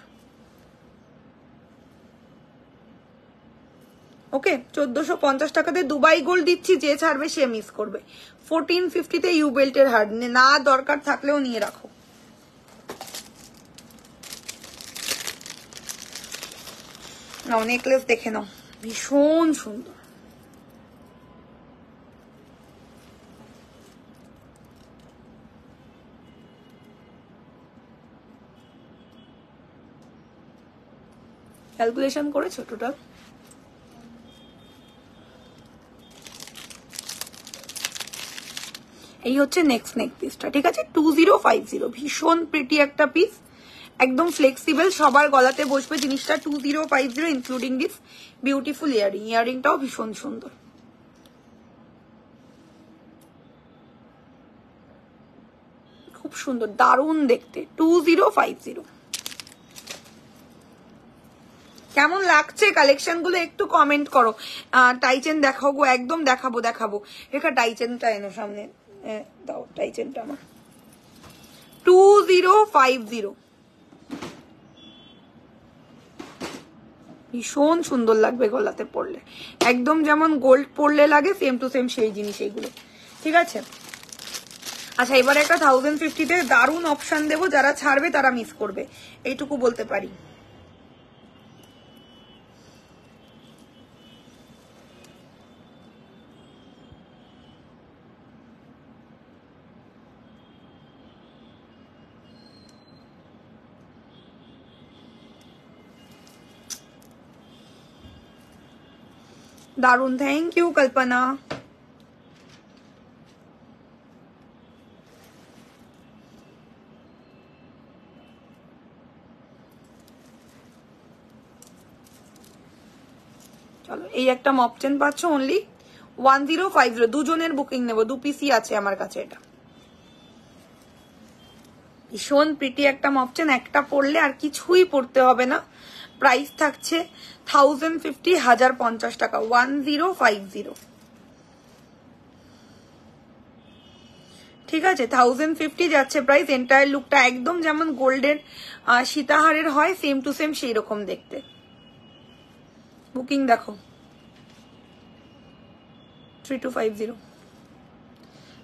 Speaker 1: ওকে, 1450 টাকাতে দুবাই গোল্ড দিচ্ছি, যে ছাড়বে সে মিস করবে। 1450-তে ইউ বেল্টের হার, না দরকার থাকলেও নিয়ে রাখো। নাও নেকলেস দেখে নাও, ভীষণ সুন্দর। ক্যালকুলেশন করেছো টোটাল? এই হচ্ছে নেক্সট নেক পিসটা। ঠিক আছে, 2050, ভীষণ প্রিটি একটা পিস, একদম ফ্লেক্সিবল, সবার গলাতে বসবে জিনিসটা। 2050 ইনক্লুডিং দিস বিউটিফুল ইয়ারিং, ইয়ারিংটাও ভীষণ সুন্দর, খুব সুন্দর, দারুণ দেখতে। 2050 কেমন লাগছে কালেকশন গুলো একটু কমেন্ট করো। টাইচেন দেখাও গো, একদম দেখাবো দেখাবো। রেখা টাইচেনটা এনো সামনে, দাও টাইচেনটা আমার। 2050 ভীষণ সুন্দর লাগবে গলাতে পরলে, একদম যেমন গোল্ড পরলে লাগে সেম টু সেম সেই জিনিস এইগুলো। ঠিক আছে, আচ্ছা এবার একটা 1050-তে দারুণ অপশন দেবো, যারা ছাড়বে তারা মিস করবে, এইটুকু বলতে পারি। দারুণ, থ্যাংক ইউ কল্পনা। চলো এই একটা মপচেন পাচ্ছ অনলি 1050, দুজনের বুকিং নেবো, 2 পিসই আছে আমার কাছে। এটা ভীষণ প্রিটি একটা মপ চেন, একটা পরলে আর কিছুই পরতে হবে না। প্রাইস থাকছে 1050, 1050 টাকা, 1050। ঠিক আছে, 1050 যাচ্ছে প্রাইস। এন্টায়ার লুকটা একদম যেমন গোল্ডের সীতাহারের হয়, সেম টু সেম সেই রকম দেখতে। বুকিং দেখো 3250,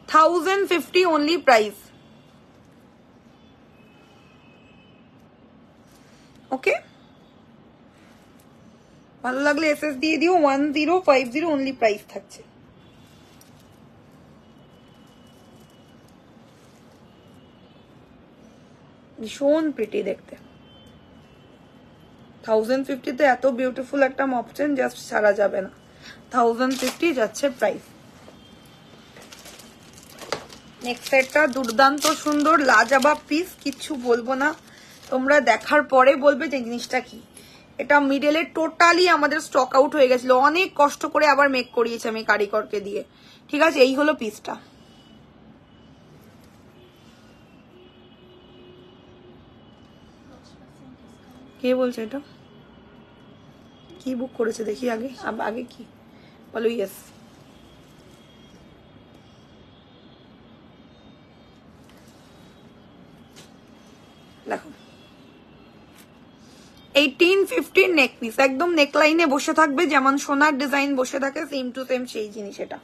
Speaker 1: 1050 অনলি প্রাইস। ওকে, ভালো লাগলে এসএস দিয়ে দিও। 1050 অনলি প্রাইস থাকছে। ভীষণ প্রিটি দেখতে। 1050 তে এত বিউটিফুল একটা মপচেন জাস্ট ছাড়া যাবে না। 1050 যাচ্ছে প্রাইস। নেক্সট সেটটা দুর্দান্ত সুন্দর, লাজবাব পিস, কিচ্ছু বলবো না, তোমরা দেখার পরে বলবে যে জিনিসটা কি। এটা মিডলে টোটালি আমাদের স্টক আউট হয়ে গেছিল, অনেক কষ্ট করে আবার মেক করিয়েছি আমি কারিগরকে দিয়ে। ঠিক আছে, এই হলো পিসটা। কে বলছে এটা? কি বুক করেছে দেখি আগে, আগে কি বলো? ইয়েস, দেখো 1850 নেক পিস, একদম নেকলাইনে বসে থাকবে যেমন সোনার ডিজাইন বসে থাকে, সেম টু সেম সেই জিনিস এটা।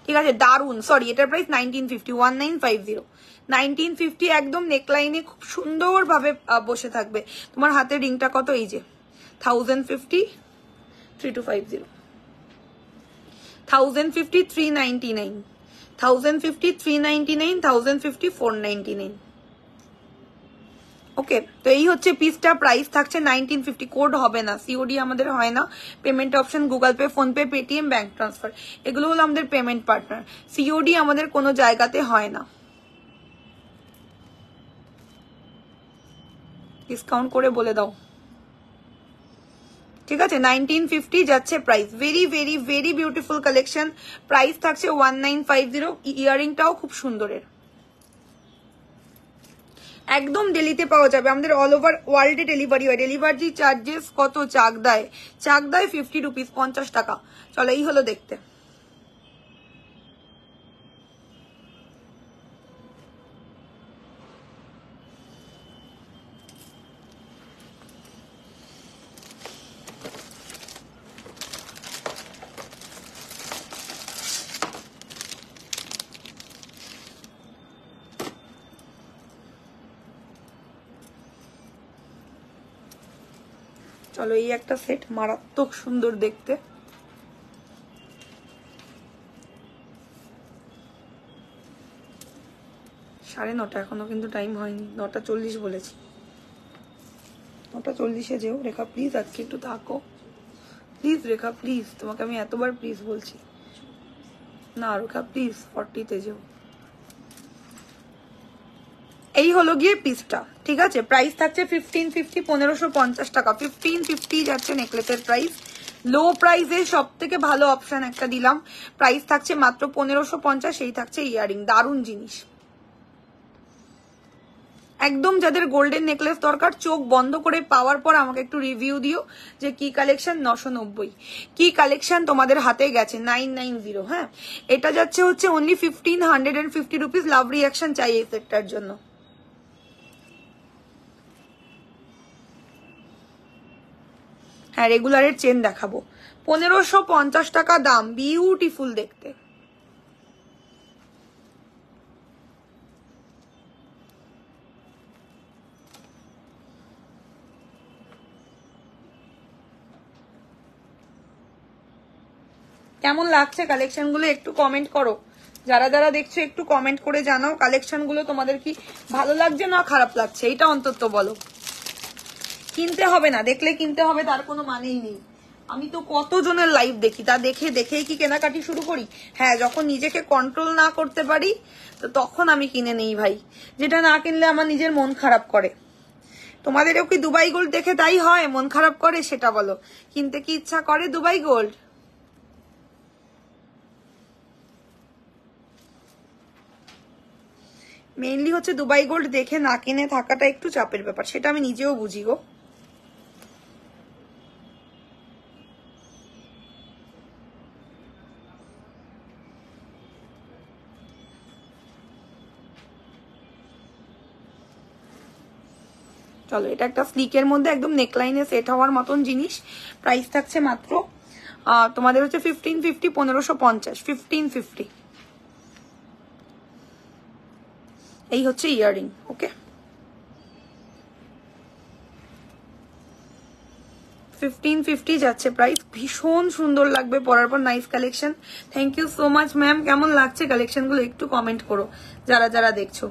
Speaker 1: ঠিক আছে, দারুন। সরি, এটার প্রাইস 1950, 1950, 1950। একদম নেকলাইনে খুব সুন্দর ভাবে বসে থাকবে। তোমার হাতের রিংটা কত? এই যে 1050, 3250, 1050, 399, 1050, 399, 1050, 499। ওকে, তো এই হচ্ছে পিসটা। প্রাইস থাকছে 1950। কোড হবে না, সিওডি আমাদের হয় না। Payment option Google pay, phone pay, Paytm, bank transfer, এগুলো হলো আমাদের পেমেন্ট পার্টনার। সিওডি আমাদের কোনো জায়গাতে হয় না। ডিসকাউন্ট করে বলে দাও। ঠিক আছে, 1950 যাচ্ছে price. Very very very beautiful collection. Price থাকছে 1950। ইয়ারিংটাও খুব সুন্দরের, একদম দিল্লিতে পাওয়া যাবে। আমাদের অল ওভার ওয়ার্ল্ডে ডেলিভারি হয়। ডেলিভারি চার্জেস কত? চাকদায় 50 রুপিস, 50 টাকা। চলো, এই হলো দেখতে। চলো, এই একটা সেট মারাত্মক সুন্দর দেখতে। 9:30 এখনো কিন্তু টাইম হয়নি, 9:40 বলেছি। 9:40 যেও। রেখা প্লিজ আজকে একটু থাকো, প্লিজ রেখা প্লিজ, তোমাকে আমি এতবার প্লিজ বলছি। না রেখা প্লিজ, 40-তে যেও। এই হলো গিয়ে পিসটা। ঠিক আছে, প্রাইস থাকছে 1550, 1550 টাকা। 1550 যাচ্ছে নেকলেসের প্রাইস। লো প্রাইসে সব থেকে ভালো অপশন একটা দিলাম। প্রাইস থাকছে মাত্র 1550। এই থাকছে ইয়ারিং, দারুণ জিনিস। একদম যাদের গোল্ডেন নেকলেস দরকার, চোখ বন্ধ করে পাওয়ার পর আমাকে একটু রিভিউ দিও যে কি কালেকশন। 990 কি কালেকশন তোমাদের হাতে গেছে। 990। হ্যাঁ, এটা যাচ্ছে হচ্ছে অনলি 1550 রুপিস। লাভ রিয়াকশন চাই এই সেটটার জন্য। হ্যাঁ, রেগুলারের চেন দেখাবো। 1550 টাকা দাম, বিউটিফুল দেখতে। কেমন লাগছে কালেকশন গুলো একটু কমেন্ট করো। যারা যারা দেখছো একটু কমেন্ট করে জানাও কালেকশন গুলো তোমাদের কি ভালো লাগছে না খারাপ লাগছে, এটা অন্তত বলো। কিনতে হবে না, দেখলে কিনতে হবে তার কোনো মানেই নেই। আমি তো কতজনের লাইভ দেখি, তা দেখেই কি কেনাকাটি শুরু করি? হ্যাঁ, যখন নিজেকে কন্ট্রোল না করতে পারি তো তখন আমি কিনে নেই ভাই। যেটা না কিনলে আমার নিজের মন খারাপ করে। তোমাদেরও কি দুবাই গোল্ড দেখে তাই হয়, মন খারাপ করে? সেটা বলো। কিনতে কি ইচ্ছা করে দুবাই গোল্ড? মেইনলি হচ্ছে দুবাই গোল্ড দেখে না কিনে থাকাটা একটু চাপের ব্যাপার, সেটা আমি নিজেও বুঝি গো। চলো, এটা একটা স্লিকের মধ্যে একদম নেকলাইনে সেট হওয়ার মতন জিনিস। প্রাইস থাকছে মাত্র তোমাদের হচ্ছে 1550, 1550, 1550। এই হচ্ছে ইয়াররিং। ওকে, 1550 যাচ্ছে প্রাইস। ভীষণ সুন্দর লাগবে পরার পর, nice collection. Thank you so much ma'am. কেমন লাগছে কালেকশন গুলো একটু কমেন্ট করো যারা যারা দেখছো।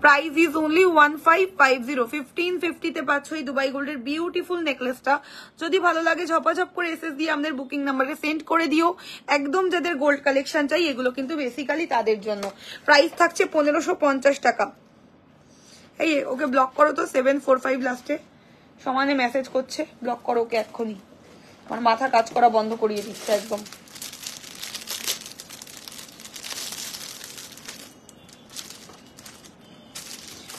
Speaker 1: প্রাইস ইজ অনলি 1550, 1550 তে পাচ্ছ এই দুবাই গোল্ডের বিউটিফুল নেকলেসটা। যদি ভালো লাগে ঝপাঝপ করে এসএস দিয়ে আমাদের বুকিং নাম্বারে সেন্ড করে দিও। একদম যাদের গোল্ড কালেকশন চাই, এগুলো কিন্তু বেসিক্যালি তাদের জন্য। প্রাইস থাকছে 1550 টাকা। এই ওকে ব্লক করো তো, 745 লাস্টে সমানে মেসেজ করছে, ব্লক করো ওকে এক্ষুনি। আমার মাথা কাজ করা বন্ধ করিয়ে দিচ্ছে একদম।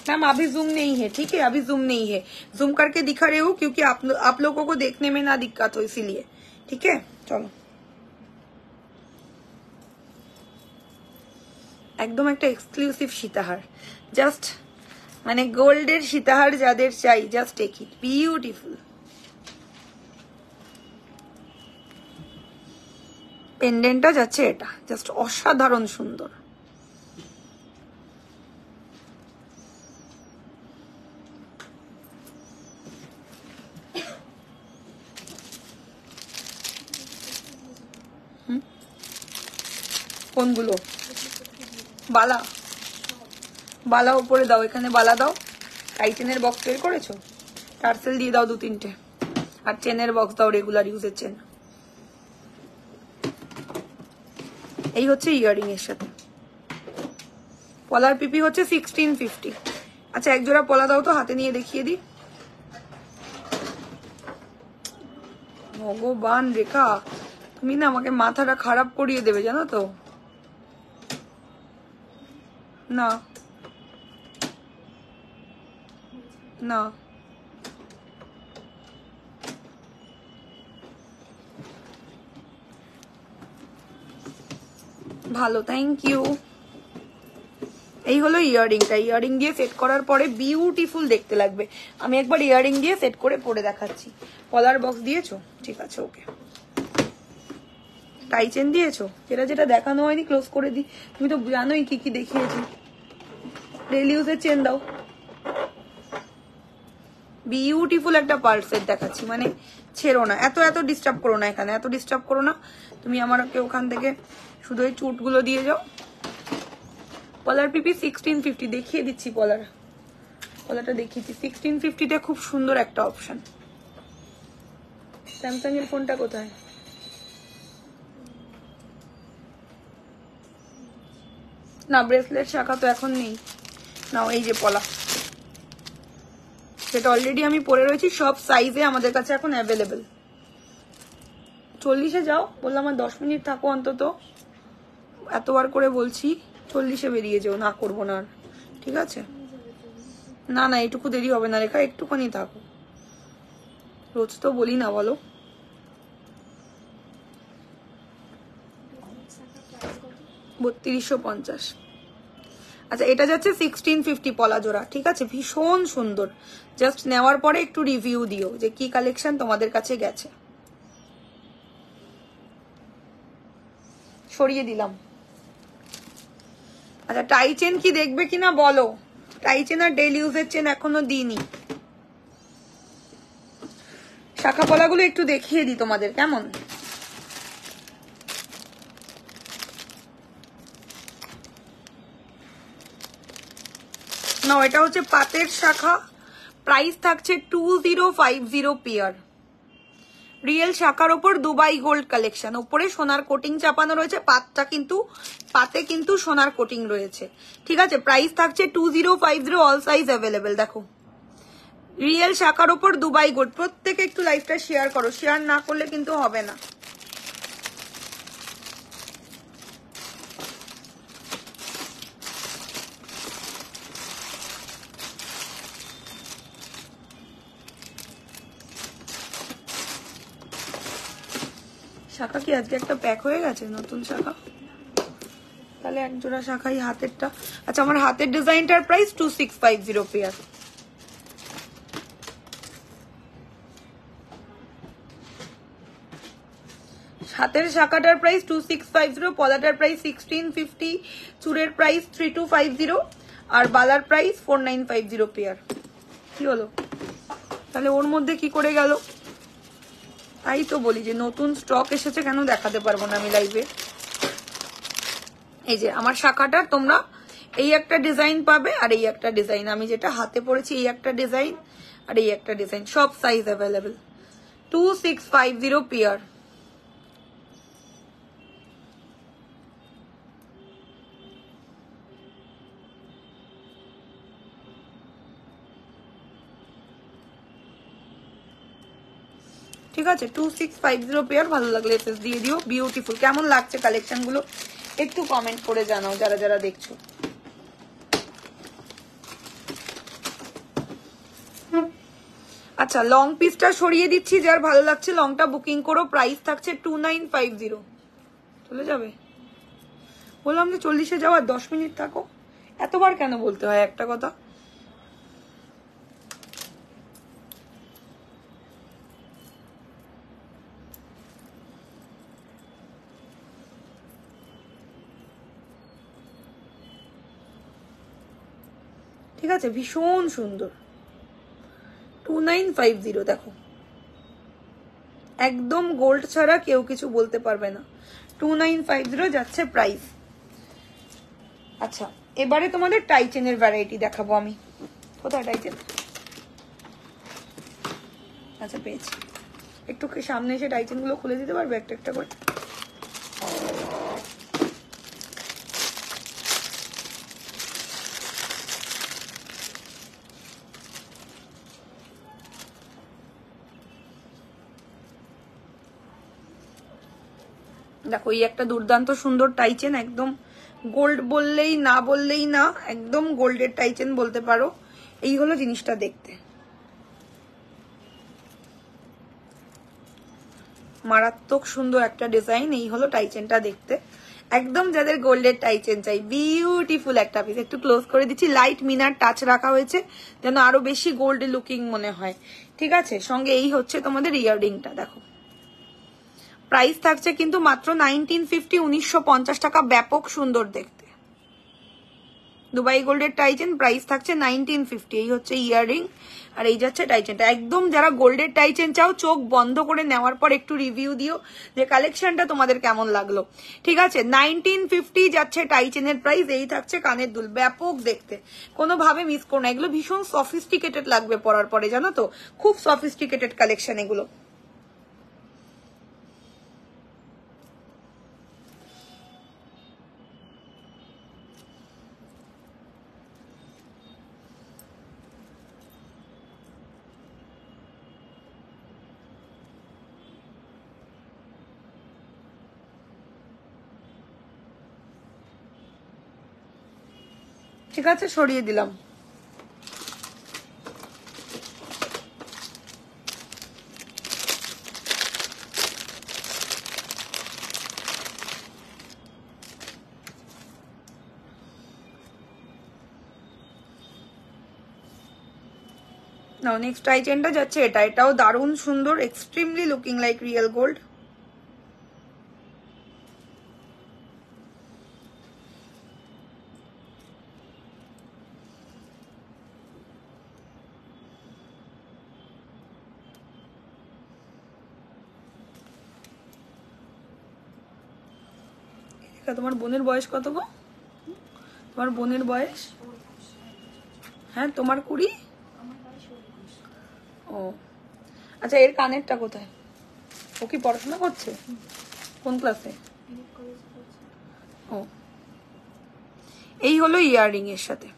Speaker 1: मैम अभी जूम नहीं है, ठीक है, अभी जूम नहीं है। जूम करके दिखा रहे हो क्योंकि आप लोगों को देखने में ना दिक्कत हो, इसीलिए। ठीक है, चलो। একদম একটা এক্সক্লুসিভ সীতাহার, জাস্ট মানে গোল্ডের সীতাহার যাদের চাই, জাস্ট টেক ইট। বিউটিফুল পেন্ডেন্টটা যাচ্ছে, এটা জাস্ট অসাধারণ সুন্দর। কোনগুলো? বালা, বালা উপরে দাও, এখানে বালা দাও। টাইটেনের বক্স বের করেছো, টার্সেল দিয়ে দাও 2-3টে, আর চেনের বক্স দাও, রেগুলার ইউজের চেন। এই হচ্ছে ইয়ারিং এর সাথে। পলার পিপি হচ্ছে 1650। আচ্ছা, এক জোড়া পলা দাও তো, হাতে নিয়ে দেখিয়ে দিই। ভগবান রেখা, তুমি না আমাকে মাথাটা খারাপ করিয়ে দেবে জানো তো। না না, ভালো, থ্যাংক ইউ। এই হলো ইয়াররিংটা। ইয়াররিং দিয়ে সেট করার পরে বিউটিফুল দেখতে লাগবে। আমি একবার ইয়াররিং দিয়ে সেট করে পরে দেখাচ্ছি। পলার বক্স দিয়েছো, ঠিক আছে, ওকে। টাই চেন দিয়েছো, যেটা যেটা দেখানো হয়নি ক্লোজ করে দিই। তুমি তো জানোই কি কি দেখিয়েছি। ডেইলি ইউজের চেন দাও। বিউটিফুল একটা পার্ল সেট দেখাচ্ছি, মানে ছেড়ো না। এত এত ডিস্টার্ব করো না, এখানে এত ডিস্টার্ব করো না। তুমি আমাকে ওখান থেকে শুধু এই চুটগুলো দিয়ে যাও। পলার পিপি 1650 দেখিয়ে দিচ্ছি। পলাটা দেখিয়েছি 1650টা, খুব সুন্দর একটা অপশন। স্যামসাং এর ফোনটা কোথায়? না, ব্রেসলেট শাখা তো এখন নেই। নাও, এই যে পলা, সেটা অলরেডি আমি পরে রয়েছি। সব সাইজে আমাদের কাছে এখন অ্যাভেলেবেল। 40-এ যাও, বললাম আমার 10 মিনিট থাকো অন্তত। এতবার করে বলছি 40-এ বেরিয়ে যাও, না করবো না আর, ঠিক আছে? না না, এইটুকু দেরি হবে না রেখা, একটুখানি থাকো। রোজ তো বলি না, বলো। $3250। আচ্ছা, এটা যাচ্ছে 1650 পলা জোড়া, ঠিক আছে? ভীষণ সুন্দর। জাস্ট নেওয়ার পরে একটু রিভিউ দিও যে কি কালেকশন তোমাদের কাছে গেছে। সরিয়ে দিলাম। আচ্ছা, টাই চেন কি দেখবে কিনা বলো। টাই চেন আর ডেইলি ইউজের চেন এখনো দিইনি। শাখা পলাগুলো একটু দেখিয়ে দিই তোমাদের, কেমন? না, এটা হচ্ছে পাতের শাখা। প্রাইস থাকছে 2050 পেয়ার। রিয়েল শাখার ওপর দুবাই গোল্ড কালেকশন, ওপরে সোনার কোটিং চাপানো রয়েছে। পাতে কিন্তু সোনার কোটিং রয়েছে, ঠিক আছে? প্রাইস থাকছে 2050, অল সাইজ অ্যাভেলেবেল। দেখো, রিয়েল শাখার ওপর দুবাই গোল্ড। প্রত্যেকে একটু লাইভটা শেয়ার করো, শেয়ার না করলে কিন্তু হবে না। শাখা কি আজকে একটা প্যাক হয়ে গেছে নতুন শাখা? তাহলে এক জোড়া শাখাই হাতেরটা। আচ্ছা, আমার হাতের ডিজাইনটার প্রাইস 2650 পেয়ার। হাতের শাখাটার প্রাইস 2650, পলাটার প্রাইস 1650, চুরের প্রাইস 3250 আর বালার প্রাইস 4950 পেয়ার। কি হলো তাহলে? ওর মধ্যে কি করে গেল? তাই তো বলি যে নতুন স্টক এসেছে, কেন দেখাতে পারবো না আমি লাইভে। এই যে আমার শাখাটার তোমরা এই একটা ডিজাইন পাবে আর এই একটা ডিজাইন, আমি যেটা হাতে পরেছি এই একটা ডিজাইন আর এই একটা ডিজাইন, সব সাইজ অ্যাভেলেবেল। 2650 পেয়ার। ঠিক আছে, 2650 পেয়ার। ভালো লাগলে এসএস দিয়ে দিও। বিউটিফুল। কেমন লাগছে কালেকশন গুলো একটু কমেন্ট করে জানাও যারা যারা দেখছো। আচ্ছা, লং পিসটা সরিয়ে দিচ্ছি, যার ভালো লাগছে লংটা বুকিং করো। প্রাইস থাকছে 2950। চলে যাবে? বললাম যে 40-এ যাওয়ার 10 মিনিট থাকো। এতবার কেন বলতে হয় একটা কথা? ঠিক আছে, ভীষণ সুন্দর। 2950 দেখো, একদম গোল্ড ছাড়া কেউ কিছু বলতে পারবে না। 2950 যাচ্ছে প্রাইস। আচ্ছা, এবারে তোমাদের টাইচেনের ভ্যারাইটি দেখাবো আমি। কোথায় টাইচেন? আচ্ছা, পেয়েছি। একটু সামনে এসে টাইচেন গুলো খুলে দিতে পারবে একটা একটা করে? দেখো, এই একটা দুর্দান্ত সুন্দর টাইচেন, একদম গোল্ড বললেই না, একদম গোল্ডের টাইচেন বলতে পারো। এই হলো জিনিসটা দেখতে, মারাত্মক সুন্দর একটা ডিজাইন। এই হলো টাইচেনটা দেখতে, একদম যাদের গোল্ডের টাইচেন চাই। বিউটিফুল একটা পিস। একটু ক্লোজ করে দিচ্ছি, লাইট মিনার টাচ রাখা হয়েছে যেন আরো বেশি গোল্ড লুকিং মনে হয়। ঠিক আছে, সঙ্গে এই হচ্ছে তোমাদের ইয়াররিংটা। দেখো, প্রাইস থাকছে কিন্তু মাত্র 1950, 1950 টাকা। ব্যাপক সুন্দর দেখতে দুবাই গোল্ডের টাইচেন। প্রাইস থাকছে 1950। এই হচ্ছে ইয়াররিং আর এই যাচ্ছে টাইচেনটা। একদম যারা গোল্ডের টাইচেন চাও, চোখ বন্ধ করে নেওয়ার পর একটু রিভিউ দিও যে কালেকশনটা তোমাদের কেমন লাগলো। ঠিক আছে, 1950 যাচ্ছে টাইচেনের প্রাইস। এই থাকছে কানের দুল, ব্যাপক দেখতে, কোনোভাবে মিস করো না। এগুলো ভীষণ সফিস্টিকেটেড লাগবে পরার পরে, জানো তো, খুব সফিস্টিকেটেড কালেকশন এগুলো। ঠিক আছে, সরিয়ে দিলাম। নাও, নেক্সট টাইচেনটা যাচ্ছে এটা। এটাও দারুণ সুন্দর, extremely looking like real gold. তোমার বোনের বয়স কত গো? তোমার বোনের বয়স? হ্যাঁ, তোমার 20। ও আচ্ছা, এর কানেরটা কোথায়? ও কি পড়াশোনা করছে? কোন ক্লাসে? ও, এই হলো ইয়াররিং এর সাথে।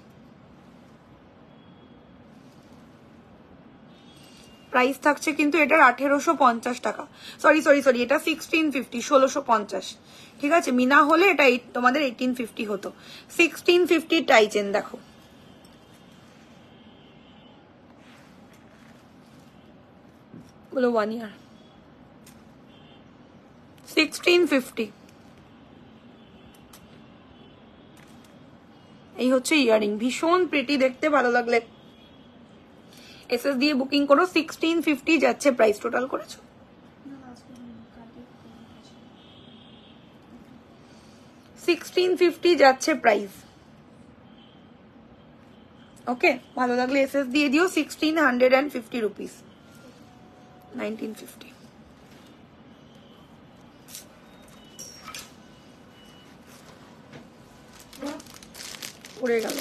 Speaker 1: প্রাইস থাকছে কিন্তু এটার 1850 টাকা। সরি, এটা 1650, 1650। ঠিক আছে, মিনা হলে এটা তোমাদের 1850 হতো। 1650 টাইচেন। দেখো, বলো 1 ইয়ার। 1650। এই হচ্ছে ইয়ারিং, ভীষণ প্রিটি দেখতে, ভালো লাগলে এসএস দিয়ে বুকিং করো। 1650 যাচ্ছে প্রাইস। টোটাল করেছো? 1650 যাচ্ছে প্রাইস। ওকে, ভালো লাগলে এসএস দিয়ে দিও। 1650 রুপিস, 1950। পড়ে গেল।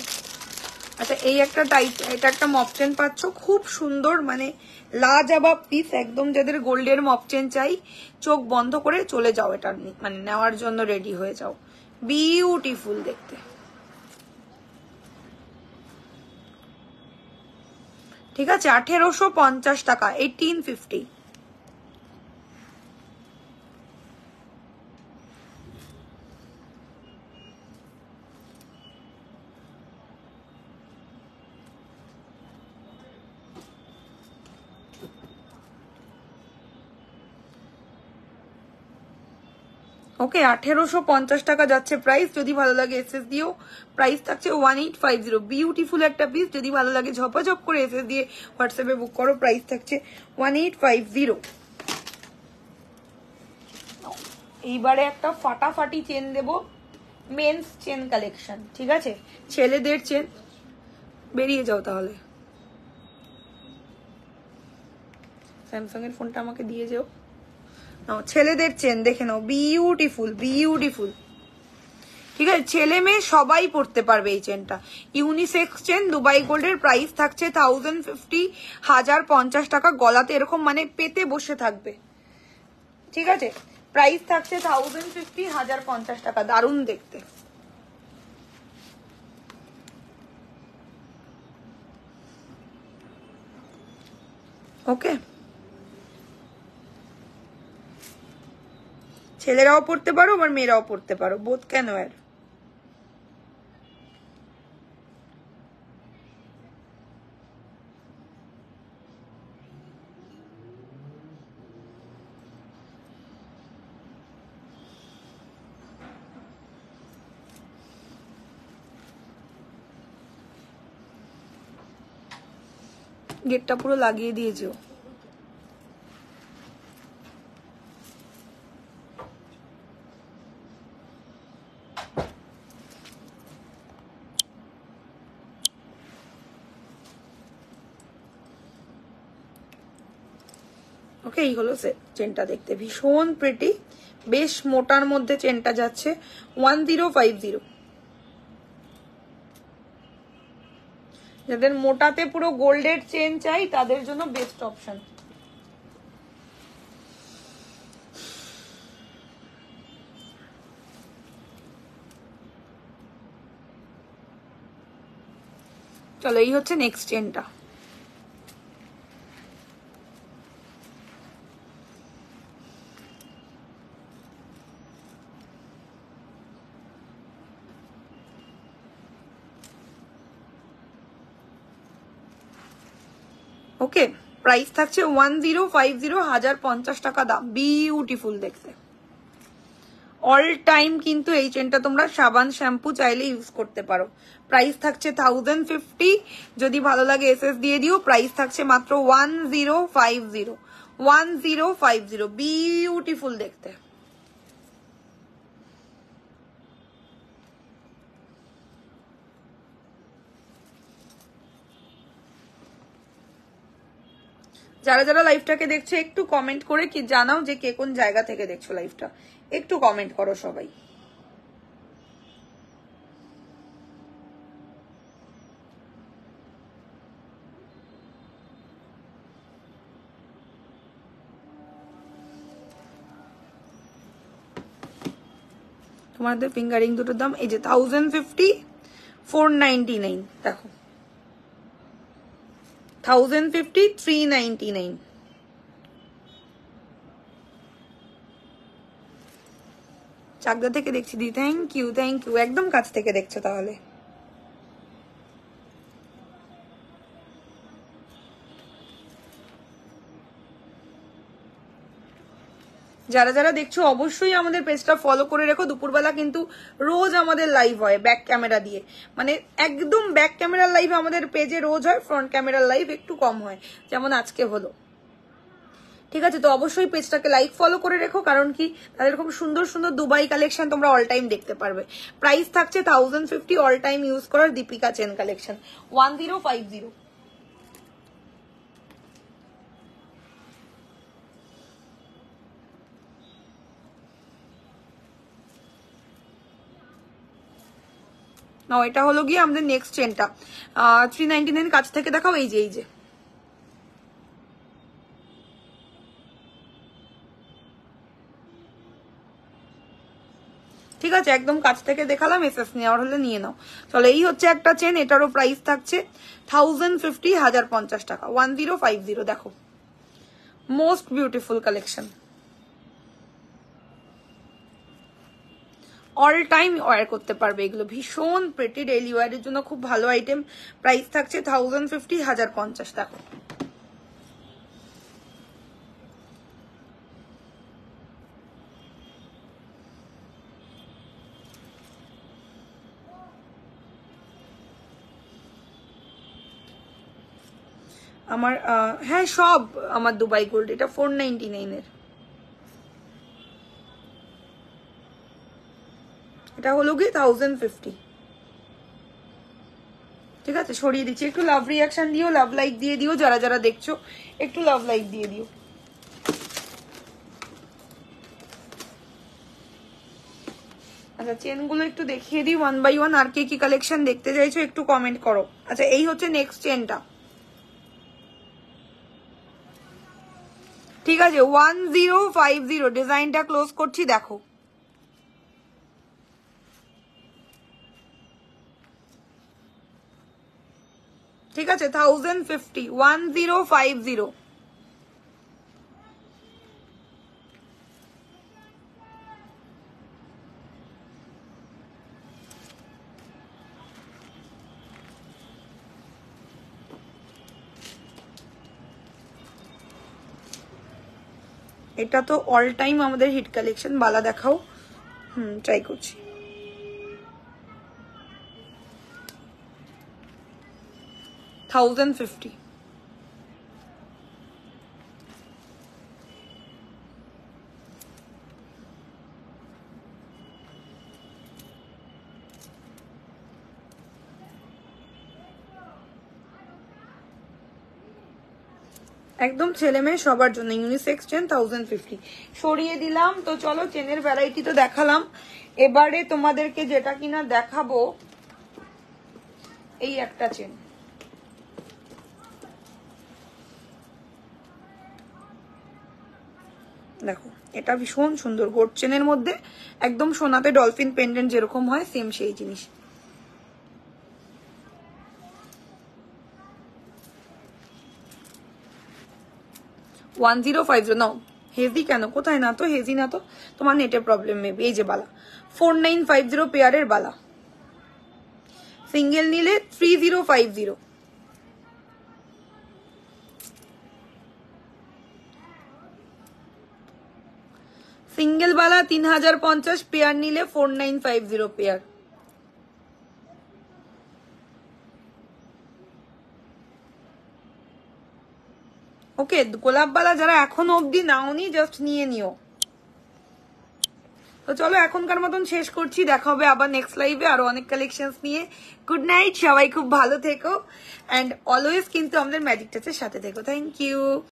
Speaker 1: আচ্ছা, এই একটা টাইট, এটা একটা মপ চেন পাচ্ছ, খুব সুন্দর, মানে লাজবাব পিস একদম। যাদের গোল্ডের মপ চেন চাই, চোখ বন্ধ করে চলে যাও, এটা মানে নেওয়ার জন্য রেডি হয়ে যাও। বিউটিফুল দেখতে, ঠিক আছে। 1850 টাকা, 1850। ওকে, 1850 টাকা যাচ্ছে প্রাইস। যদি ভালো লাগে এসএস দিও। প্রাইস থাকছে 1850। বিউটিফুল একটা পিস, যদি ভালো লাগে ঝপাঝপ করে এসএস দিয়ে হোয়াটসঅ্যাপে বুক করো। প্রাইস থাকছে 1850। এইবারে একটা ফাটাফাটি চেন দেব, মেন্স চেন কালেকশন, ঠিক আছে। ছেলেদের চেন, বেরিয়ে যাও তাহলে। স্যামসাং এর ফোনটা আমাকে দিয়ে যাও। ছেলেদের চেন দেখে নাও, বিউটিফুল বিউটিফুল, ঠিক আছে। ছেলে মেয়ে সবাই পড়তে পারবে এই চেনটা। ইউনিসেক্স চেন, দুবাই গোল্ডের। প্রাইস থাকছে 1050, 1050 টাকা। গলাতে এরকম মানে পেতে বসে থাকবে, ঠিক আছে। প্রাইস থাকছে 1050, 1050 টাকা। দারুণ দেখতে। ওকে, ছেলেরাও পড়তে পারো, আবার মেয়েরাও পড়তে পারো, বোথ ক্যান ওয়্যার। গেটটা পুরো লাগিয়ে দিয়েছো। ওকে, এই হলো চেনটা, দেখতে ভীষণ প্রিটি, বেশ মোটার মধ্যে চেনটা যাচ্ছে 1050। যাদের মোটাতে পুরো গোল্ডের চেন চাই তাদের জন্য বেস্ট অপশন। চলো, এই হচ্ছে নেক্সট চেনটা। ওকে, প্রাইস থাকছে 1050, 1050 টাকা দাম। বিউটিফুল দেখতে, অল টাইম কিন্তু এই চেনটা তোমরা সাবান শ্যাম্পু চাইলে ইউজ করতে পারো। প্রাইস থাকছে 1050। যদি ভালো লাগে এসএস দিয়ে দিও। প্রাইস থাকছে মাত্র 1050, 1050। বিউটিফুল দেখতে। যারা যারা লাইভটাকে দেখছো একটু কমেন্ট করে কি জানাও যে কে কোন জায়গা থেকে দেখছো লাইভটা, একটু কমেন্ট করো সবাই। তোমাদের ফিঙ্গারিং দুটোর দাম এই যে 1050, 499। দেখো 1050, 399। চাকদা থেকে দেখছি দি, থ্যাংক ইউ থ্যাংক ইউ, একদম কাছ থেকে দেখছো তাহলে। যারা যারা দেখছো অবশ্যই আমাদের পেজটা ফলো করে রেখো। দুপুরবেলা কিন্তু রোজ আমাদের লাইভ হয় ব্যাক ক্যামেরা দিয়ে, মানে একদম ব্যাক ক্যামেরার লাইভ আমাদের পেজে রোজ হয়, ফ্রন্ট ক্যামেরার লাইভ একটু কম হয়, যেমন আজকে হলো। ঠিক আছে, তো অবশ্যই পেজটাকে লাইক ফলো করে রেখো, কারণ কি তাদের এরকম সুন্দর সুন্দর দুবাই কালেকশন তোমরা অল টাইম দেখতে পারবে। প্রাইস থাকছে 1050, অল টাইম ইউজ করার দীপিকা চেন কালেকশন 1050। না, এটা হলো গিয়ে আমাদের নেক্সট চেনটা 399 কাছ থেকে দেখাও। এই যে এই যে ঠিক আছে, একদম কাছ থেকে দেখালাম, এসএস নেওয়ার হলে নিয়ে নাও। চলো, এই হচ্ছে একটা চেন, এটারও প্রাইস থাকছে 1050, 1050 টাকা 1050। দেখো most beautiful collection, all time wear করতে পারবে এগুলো, ভীষণ প্রিটি, ডেইলি ওয়্যারের জন্য খুব ভালো আইটেম। প্রাইস থাকছে 1050, 1050। দেখো আমার হ্যাঁ সব আমার দুবাই গোল্ড, এটা 499 এর, এটা হলো গিয়ে 1050। ঠিক আছে, সরিয়ে দিচ্ছি। একটু লাভ রিয়াকশন দিও, লাভ লাইক দিয়ে দিও, যারা যারা দেখছো একটু লাভ লাইক দিয়ে দিও। আচ্ছা, চেনগুলো একটু দেখিয়ে দিই ওয়ান বাই ওয়ান, আর কে কি কালেকশন দেখতে চাইছো একটু কমেন্ট করো। আচ্ছা, এই হচ্ছে নেক্সট চেনটা। ঠিক আছে, 1050 ডিজাইনটা ক্লোজ করছি, দেখো ঠিক আছে 1050, 1050। এটা তো অল টাইম আমাদের হিট কালেকশন। বালা দেখাও, ট্রাই করছি। $1050। একদম ছেলে মেয়ে সবার জন্য ইউনিসেক্স চেন 1050 সরিয়ে দিলাম। তো চলো, চেনের ভ্যারাইটি তো দেখালাম, এবারে তোমাদেরকে যেটা কিনা দেখাবো এই একটা চেন। দেখো, এটা ভীষণ সুন্দর, গোল্ড চেনের মধ্যে একদম সোনাতে ডলফিন পেন্ডেন্ট যেরকম হয় সেম সেই জিনিস। $1050 নাও। হেভি কেন, কোথায়? না তো হেভি, না তো তোমার নেটের প্রবলেম মেবি। এই যে বালা 4950 পেয়ারের বালা, সিঙ্গেল নিলে 3050। সিঙ্গেল বালা 3050, পেয়ার নিলে 4950 পেয়ার। ওকে, গোলাপ বালা যারা এখনো অব্দি নাওনি জাস্ট নিয়ে নিও। তো চলো, এখনকার মতন শেষ করছি, দেখা হবে আবার নেক্সট লাইভে আরো অনেক কালেকশনস নিয়ে। গুড নাইট, সবাই খুব ভালো থেকো, অ্যান্ড অলওয়েজ কিন্তু আমাদের ম্যাজিক টাচের সাথে থেকো। Thank you.